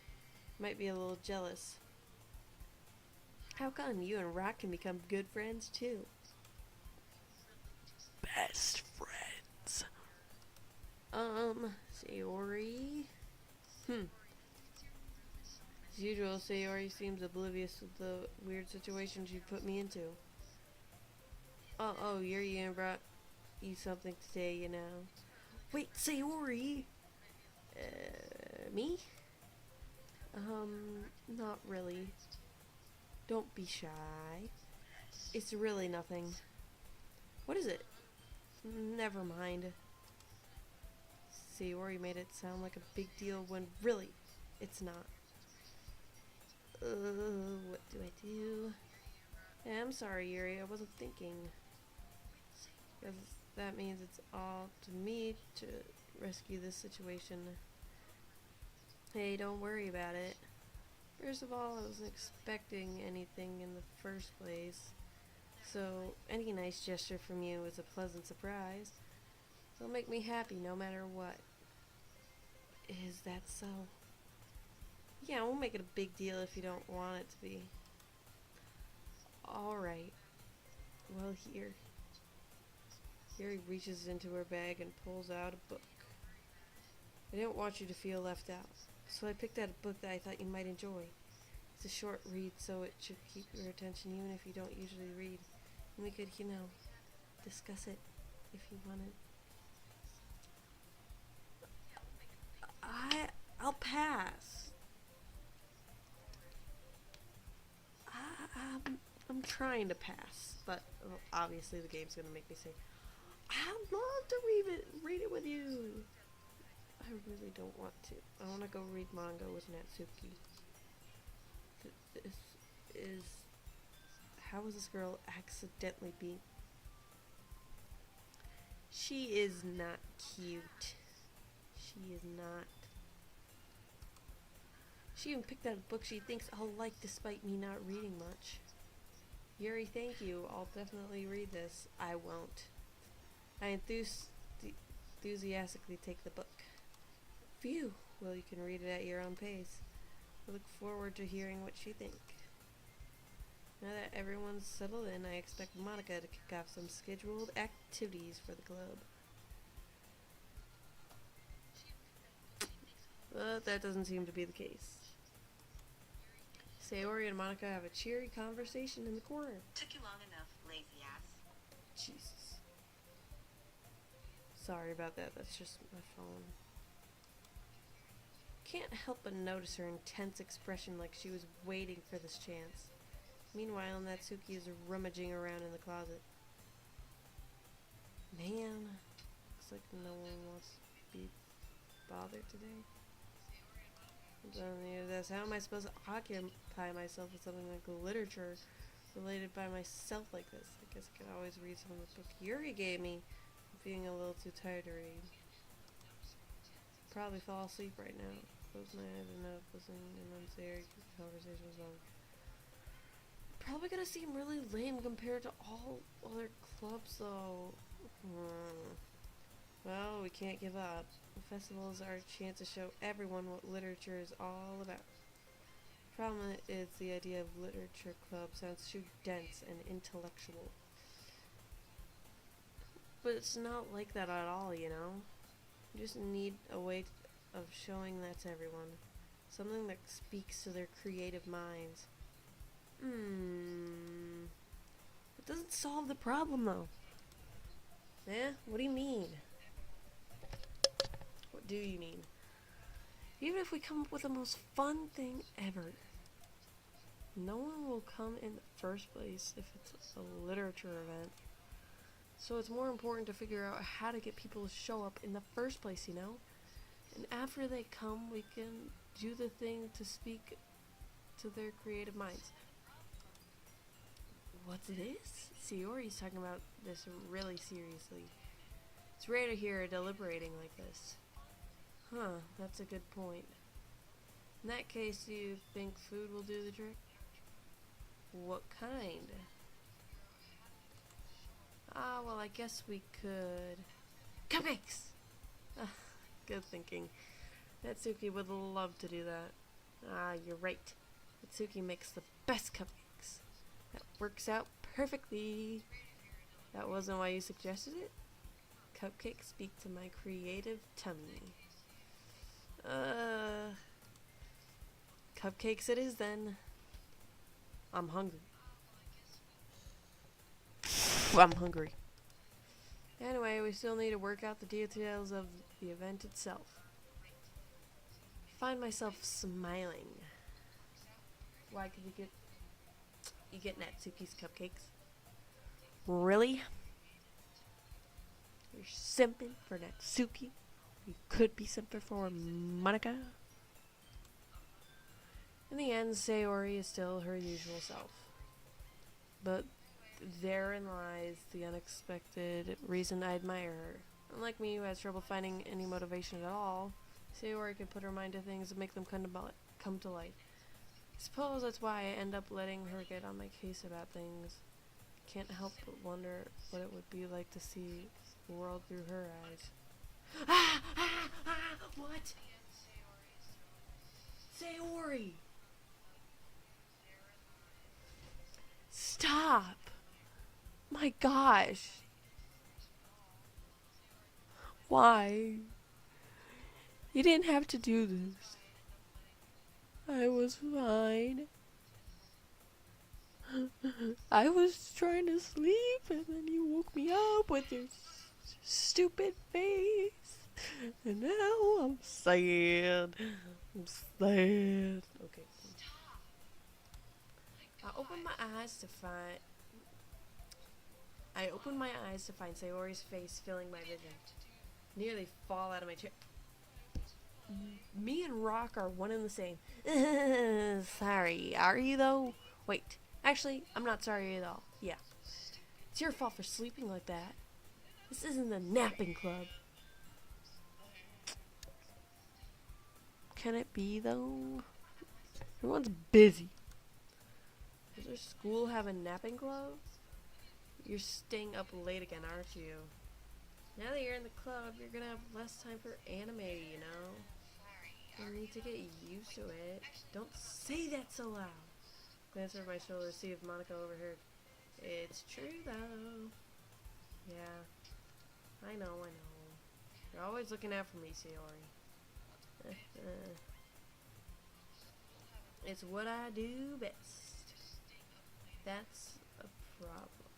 Might be a little jealous. How come you and Rock can become good friends too? Best friends. Sayori? As usual, Sayori seems oblivious to the weird situations you put me into. Oh, your unit brought you something today, you know. Wait, Sayori! Me? Not really. Don't be shy. It's really nothing. What is it? Never mind. Sayori made it sound like a big deal when really, it's not. What do I do? Yeah, I'm sorry, Yuri. I wasn't thinking. Because that means it's all to me to rescue this situation. Hey, don't worry about it. First of all, I wasn't expecting anything in the first place. So, any nice gesture from you is a pleasant surprise. It'll make me happy no matter what. Is that so? Yeah, I won't make it a big deal if you don't want it to be. Alright. Well, here. Yuri reaches into her bag and pulls out a book. I didn't want you to feel left out, so I picked out a book that I thought you might enjoy. It's a short read, so it should keep your attention even if you don't usually read. And we could, discuss it if you wanted. I'll pass. I'm trying to pass, but obviously the game's gonna make me say, I'd love to read it with you. I really don't want to. I want to go read manga with Natsuki. This is... How is this girl accidentally being... She is not cute. She is not. She even picked out a book she thinks I'll like despite me not reading much. Yuri, thank you. I'll definitely read this. I won't. I enthusiastically take the book. Phew. Well, you can read it at your own pace. I look forward to hearing what you think. Now that everyone's settled in, I expect Monica to kick off some scheduled activities for the club. But that doesn't seem to be the case. Sayori and Monica have a cheery conversation in the corner. Took you long enough, lazy ass. Jesus. Sorry about that, that's just my phone. Can't help but notice her intense expression like she was waiting for this chance. Meanwhile, Natsuki is rummaging around in the closet. Man, looks like no one wants to be bothered today. How am I supposed to occupy myself with something like literature related by myself like this? I guess I could always read some of the book Yuri gave me. I'm feeling a little too tired to read. Probably fall asleep right now. Close my eyes and not listening, and then say the conversation was long. Probably gonna seem really lame compared to all other clubs though. Well, we can't give up. Festivals are a chance to show everyone what literature is all about. Problem is the idea of literature club sounds too dense and intellectual. But it's not like that at all, you know? You just need a way of showing that to everyone. Something that speaks to their creative minds. It doesn't solve the problem though. Eh? What do you mean? What do you mean? Even if we come up with the most fun thing ever, no one will come in the first place if it's a literature event. So it's more important to figure out how to get people to show up in the first place, you know? And after they come, we can do the thing to speak to their creative minds. What's this? Sayori's talking about this really seriously. It's rare to hear her deliberating like this. Huh, that's a good point. In that case, do you think food will do the trick? What kind? Well, I guess we could... Cupcakes! Good thinking. Natsuki would love to do that. You're right. Natsuki makes the best cupcakes. That works out perfectly. That wasn't why you suggested it? Cupcakes speak to my creative tummy. Cupcakes it is then. I'm hungry. I'm hungry. Anyway, we still need to work out the details of the event itself. I find myself smiling. Why could you get Natsuki's cupcakes? Really? You're simping for Natsuki? You could be simping for Monica? In the end, Sayori is still her usual self. But therein lies the unexpected reason I admire her. Unlike me, who has trouble finding any motivation at all, Sayori can put her mind to things and make them come to light. I suppose that's why I end up letting her get on my case about things. Can't help but wonder what it would be like to see the world through her eyes. What? Sayori! Stop! My gosh! Why? You didn't have to do this. I was fine. I was trying to sleep and then you woke me up with your stupid face. And now I'm sad. I'm sad. Okay. I opened my eyes to find Sayori's face filling my vision. Nearly fall out of my chair. Me and Rock are one and the same. Sorry, are you though? Wait, actually, I'm not sorry at all. Yeah. It's your fault for sleeping like that. This isn't a napping club. Can it be though? Everyone's busy. Does our school have a napping club? You're staying up late again, aren't you? Now that you're in the club, you're gonna have less time for anime, you know? You need to get used to it. Don't say that so loud. Glance over my shoulder to see if Monica overheard. It's true, though. Yeah. I know. You're always looking out for me, Sayori. It's what I do best. That's a problem.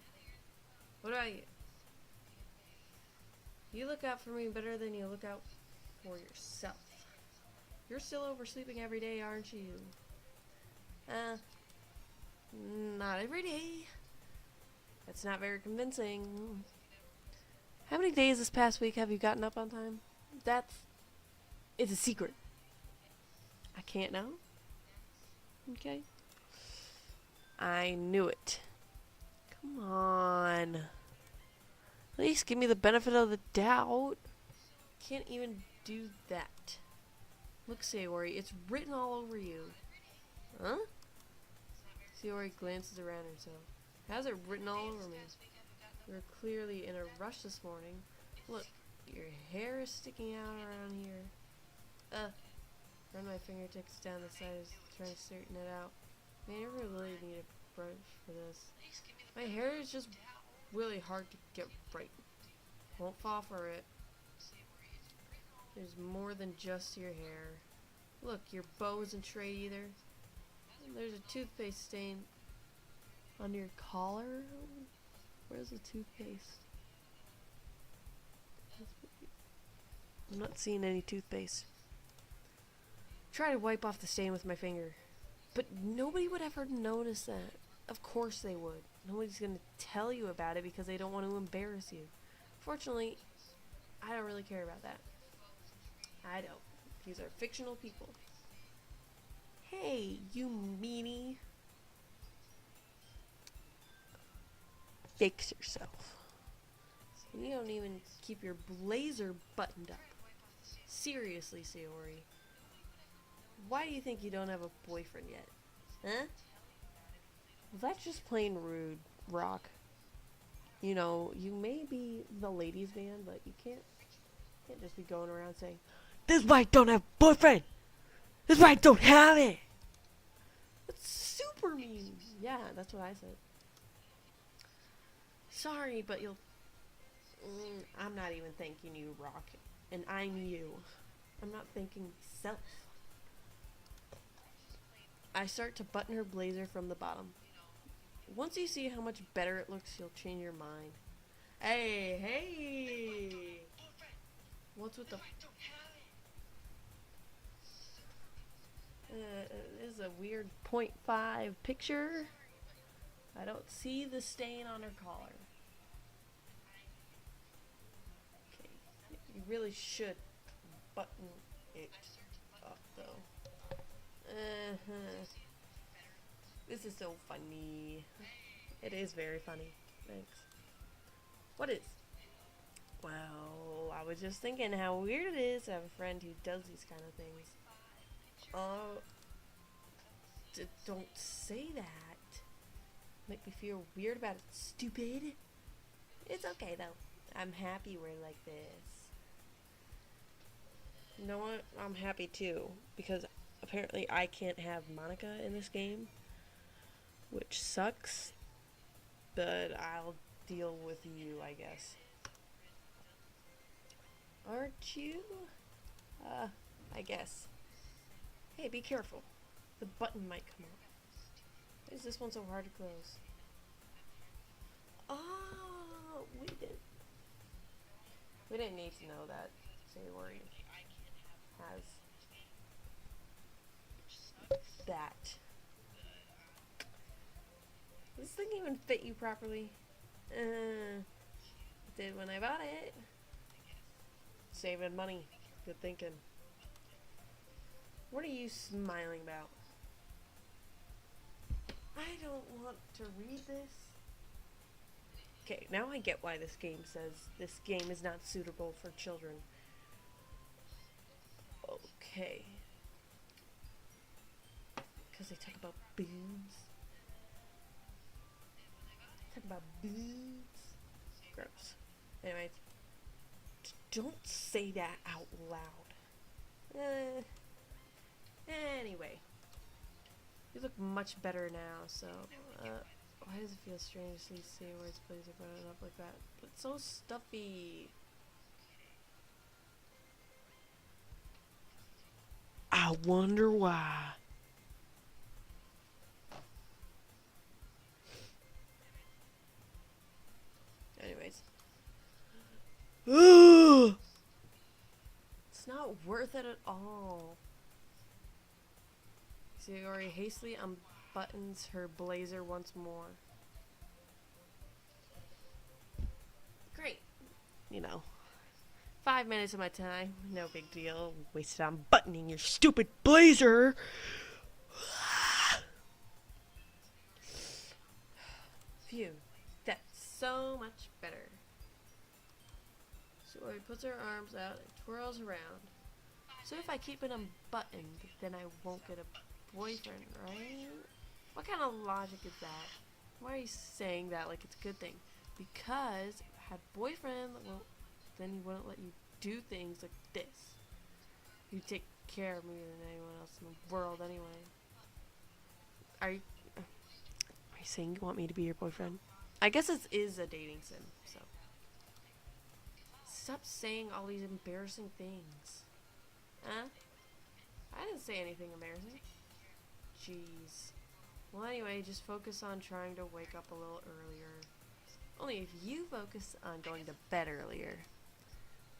What about you? You look out for me better than you look out for yourself. You're still oversleeping every day, aren't you? Not every day. That's not very convincing. How many days this past week have you gotten up on time? It's a secret. I can't know. Okay. I knew it. Come on. At least give me the benefit of the doubt. Can't even do that. Look, Sayori, it's written all over you. Huh? Sayori glances around herself. How's it written all over me? You were clearly in a rush this morning. Look, your hair is sticking out around here. Run my fingertips down the sides, trying to straighten it out. Man, I really need a brush for this. My hair is just really hard to get right. Won't fall for it. There's more than just your hair. Look, your bow isn't straight either. There's a toothpaste stain on your collar. Where's the toothpaste? I'm not seeing any toothpaste. Try to wipe off the stain with my finger. But nobody would ever notice that. Of course they would. Nobody's going to tell you about it because they don't want to embarrass you. Fortunately, I don't really care about that. I don't. These are fictional people. Hey, you meanie. Fix yourself. You don't even keep your blazer buttoned up. Seriously, Sayori. Why do you think you don't have a boyfriend yet? Huh? Well, that's just plain rude, Rock. You know, you may be the ladies' man, but you can't just be going around saying, "This is why I don't have a boyfriend! This is why I don't have it!" That's super mean. Yeah, that's what I said. Sorry, but you'll... I'm not even thanking you, Rock. And I'm you. I'm not thanking myself. I start to button her blazer from the bottom. Once you see how much better it looks, you'll change your mind. Hey! What's with the... this is a weird .5 picture. I don't see the stain on her collar. Okay, you really should button it up, though. This is so funny. It is very funny. Thanks. What is? Well, I was just thinking how weird it is to have a friend who does these kind of things. Don't say that. Make me feel weird about it, stupid. It's okay, though. I'm happy we're like this. You know what? I'm happy, too. Because apparently I can't have Monica in this game. Which sucks. But I'll deal with you, I guess. Aren't you? I guess. Hey, be careful. The button might come off. Why is this one so hard to close? Oh, we didn't need to know that Sayori has that. Does this thing even fit you properly? It did when I bought it. Saving money. Good thinking. What are you smiling about? I don't want to read this. Okay, now I get why this game says this game is not suitable for children. Okay. Because they talk about boobs. Talk about boobs. Gross. Anyways. Don't say that out loud. Anyway. You look much better now, so, why does it feel strange to see words blazer button up like that? It's so stuffy. I wonder why. Anyways. It's not worth it at all. Sayori hastily unbuttons her blazer once more. Great. You know, 5 minutes of my time, no big deal. Wasted on buttoning your stupid blazer. Phew, that's so much better. Sayori puts her arms out and twirls around. So if I keep it unbuttoned, then I won't get a boyfriend, right? What kind of logic is that? Why are you saying that like it's a good thing? Because if I had a boyfriend, well, then he wouldn't let you do things like this. He'd take care of me than anyone else in the world anyway. Are you saying you want me to be your boyfriend? I guess this is a dating sim, so. Stop saying all these embarrassing things. Huh? I didn't say anything embarrassing. Jeez. Well, anyway, just focus on trying to wake up a little earlier. Only if you focus on going to bed earlier.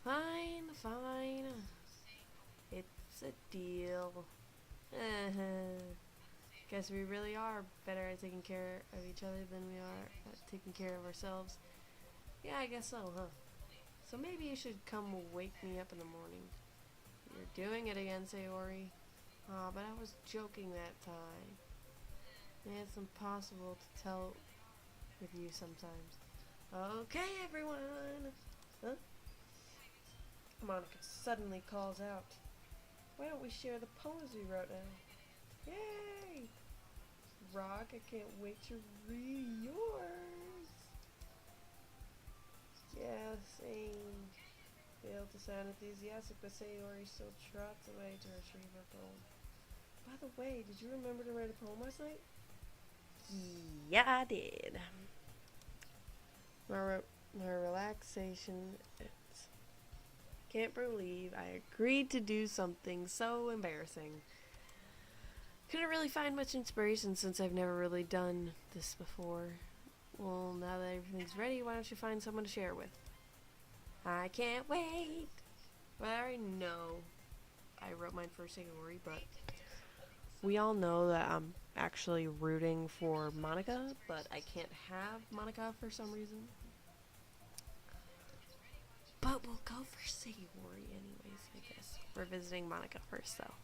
Fine, fine. It's a deal. Guess we really are better at taking care of each other than we are at taking care of ourselves. Yeah, I guess so, huh? So maybe you should come wake me up in the morning. You're doing it again, Sayori. Aw, but I was joking that time. Yeah, it's impossible to tell with you sometimes. Okay, everyone. Huh? Monica suddenly calls out. Why don't we share the poems we wrote now? Yay! Rock, I can't wait to read yours. Yeah, same. Failed to sound enthusiastic, but Sayori still trots away to retrieve her poem. By the way, did you remember to write a poem last night? Yeah, I did. My relaxation ends. Can't believe I agreed to do something so embarrassing. Couldn't really find much inspiration since I've never really done this before. Well, now that everything's ready, why don't you find someone to share with? I can't wait. Well, I already know I wrote mine for Sayori, but we all know that I'm actually rooting for Monica, but I can't have Monica for some reason. But we'll go for Sayori anyways, I guess. We're visiting Monica first, though.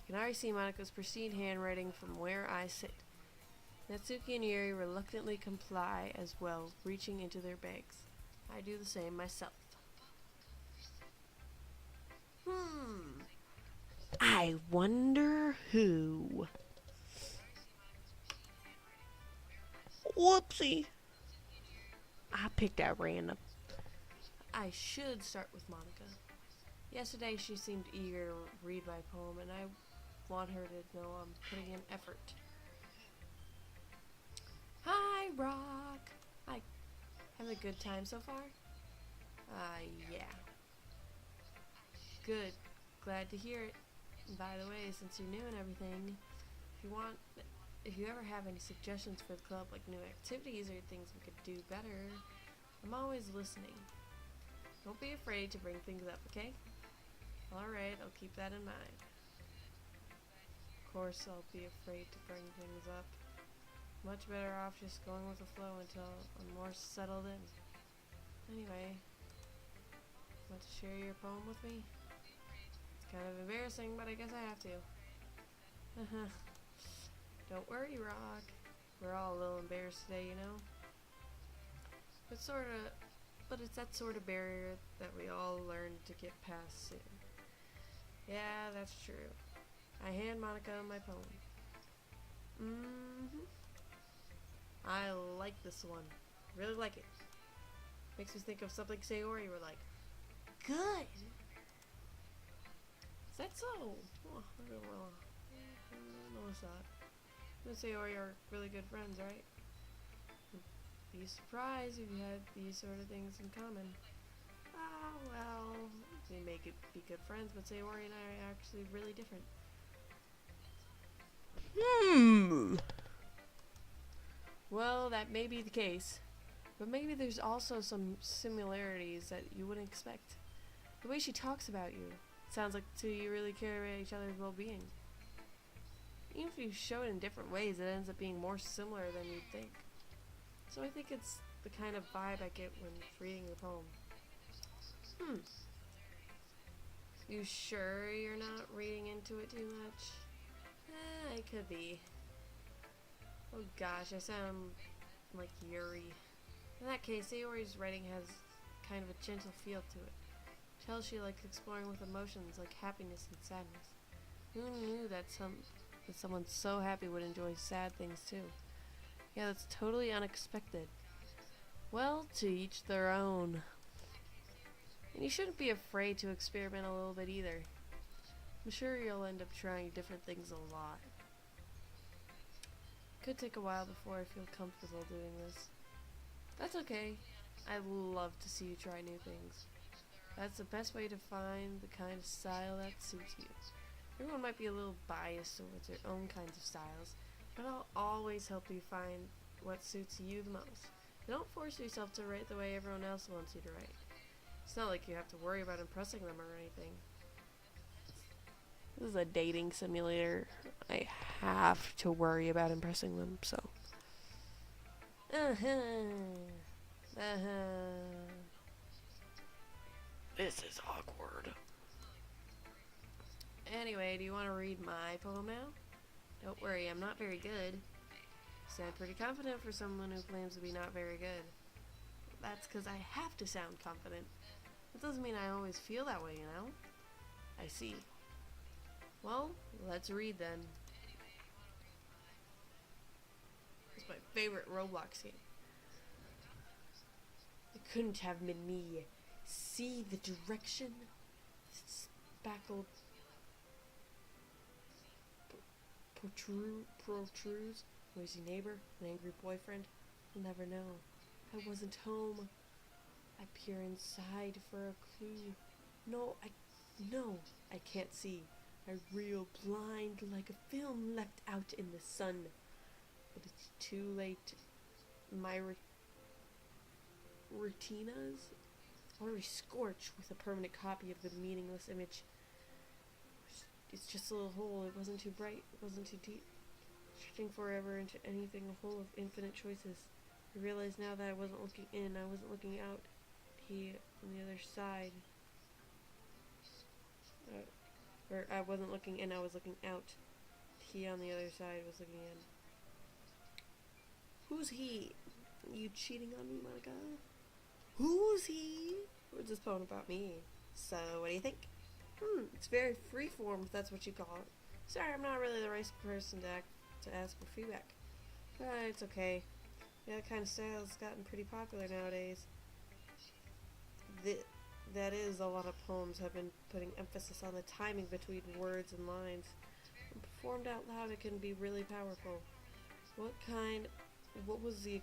You can already see Monica's pristine handwriting from where I sit. Natsuki and Yuri reluctantly comply as well, reaching into their bags. I do the same myself. I wonder who. Whoopsie. I picked at random. I should start with Monica. Yesterday she seemed eager to read my poem, and I want her to know I'm putting in effort. Hi, Rock. Hi. Having a good time so far? Yeah. Good. Glad to hear it. And by the way, since you're new and everything, if you ever have any suggestions for the club, like new activities or things we could do better, I'm always listening. Don't be afraid to bring things up, okay? Alright, I'll keep that in mind. Of course, I'll be afraid to bring things up. Much better off just going with the flow until I'm more settled in. Anyway, want to share your poem with me? It's kind of embarrassing, but I guess I have to. Don't worry, Rock. We're all a little embarrassed today, you know? But it's that sort of barrier that we all learn to get past soon. Yeah, that's true. I hand Monica my poem. I like this one. Really like it. Makes me think of something Sayori were like. Good! Is that so? Oh, I don't know. I noticed that. You and Sayori are really good friends, right? Be surprised if you had these sort of things in common. Ah, well, we may be good friends, but Sayori and I are actually really different. Well, that may be the case, but maybe there's also some similarities that you wouldn't expect. The way she talks about you, it sounds like the two of you really care about each other's well-being. Even if you show it in different ways, it ends up being more similar than you'd think. So I think it's the kind of vibe I get when reading the poem. You sure you're not reading into it too much? It could be. Oh gosh, I sound like Yuri. In that case, Sayori's writing has kind of a gentle feel to it. Tells she likes exploring with emotions like happiness and sadness. Who knew that someone so happy would enjoy sad things too? Yeah, that's totally unexpected. Well, to each their own. And you shouldn't be afraid to experiment a little bit either. I'm sure you'll end up trying different things a lot. Could take a while before I feel comfortable doing this. That's okay. I love to see you try new things. That's the best way to find the kind of style that suits you. Everyone might be a little biased towards their own kinds of styles, but I'll always help you find what suits you the most. Don't force yourself to write the way everyone else wants you to write. It's not like you have to worry about impressing them or anything. This is a dating simulator. I have to worry about impressing them, so. This is awkward. Anyway, do you want to read my poem now? Don't worry, I'm not very good. Sound pretty confident for someone who claims to be not very good. That's because I have to sound confident. That doesn't mean I always feel that way, you know? I see. Well, let's read then. It's my favorite Roblox game. It couldn't have been me. See the direction? Spackled protrudes, noisy neighbor, an angry boyfriend. You'll never know. I wasn't home. I peer inside for a clue. No, I can't see. I reel blind like a film left out in the sun. But it's too late. My retinas already scorched with a permanent copy of the meaningless image. It's just a little hole. It wasn't too bright. It wasn't too deep. Stretching forever into anything, a hole of infinite choices. I realize now that I wasn't looking in. I wasn't looking out. He on the other side. Or I wasn't looking in. I was looking out. He on the other side was looking in. Who's he? You cheating on me, Monica? Who's he? What's this poem about me? So, what do you think? It's very freeform, if that's what you call it. Sorry, I'm not really the right person to ask for feedback. But it's okay. Yeah, that kind of style has gotten pretty popular nowadays. That is, a lot of poems have been putting emphasis on the timing between words and lines. When performed out loud, it can be really powerful. What was the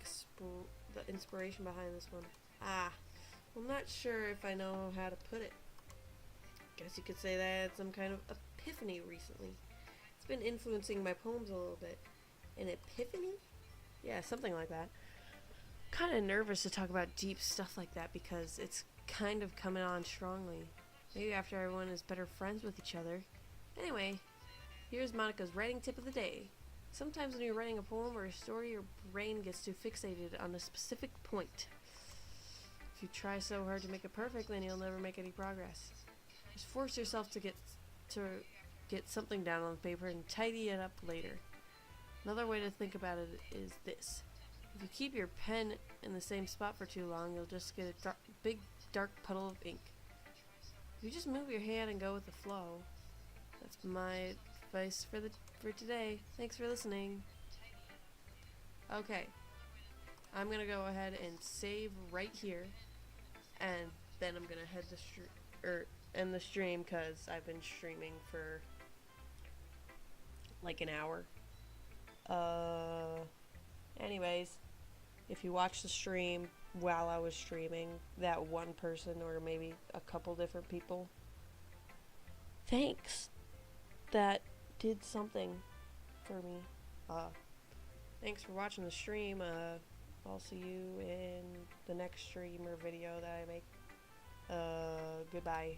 inspiration behind this one? I'm not sure if I know how to put it. Guess you could say that I had some kind of epiphany recently. It's been influencing my poems a little bit. An epiphany? Yeah, something like that. Kind of nervous to talk about deep stuff like that because it's kind of coming on strongly. Maybe after everyone is better friends with each other. Anyway, here's Monica's writing tip of the day. Sometimes when you're writing a poem or a story, your brain gets too fixated on a specific point. If you try so hard to make it perfect, then you'll never make any progress. Just force yourself to get something down on the paper and tidy it up later. Another way to think about it is this. If you keep your pen in the same spot for too long, you'll just get a big dark puddle of ink. If you just move your hand and go with the flow. That's my advice for today. Thanks for listening. Okay. I'm gonna go ahead and save right here, and then I'm gonna head end the stream because I've been streaming for like an hour. Anyways, if you watch the stream while I was streaming, that one person or maybe a couple different people, thanks. That did something for me. Thanks for watching the stream. I'll see you in the next stream or video that I make. Goodbye.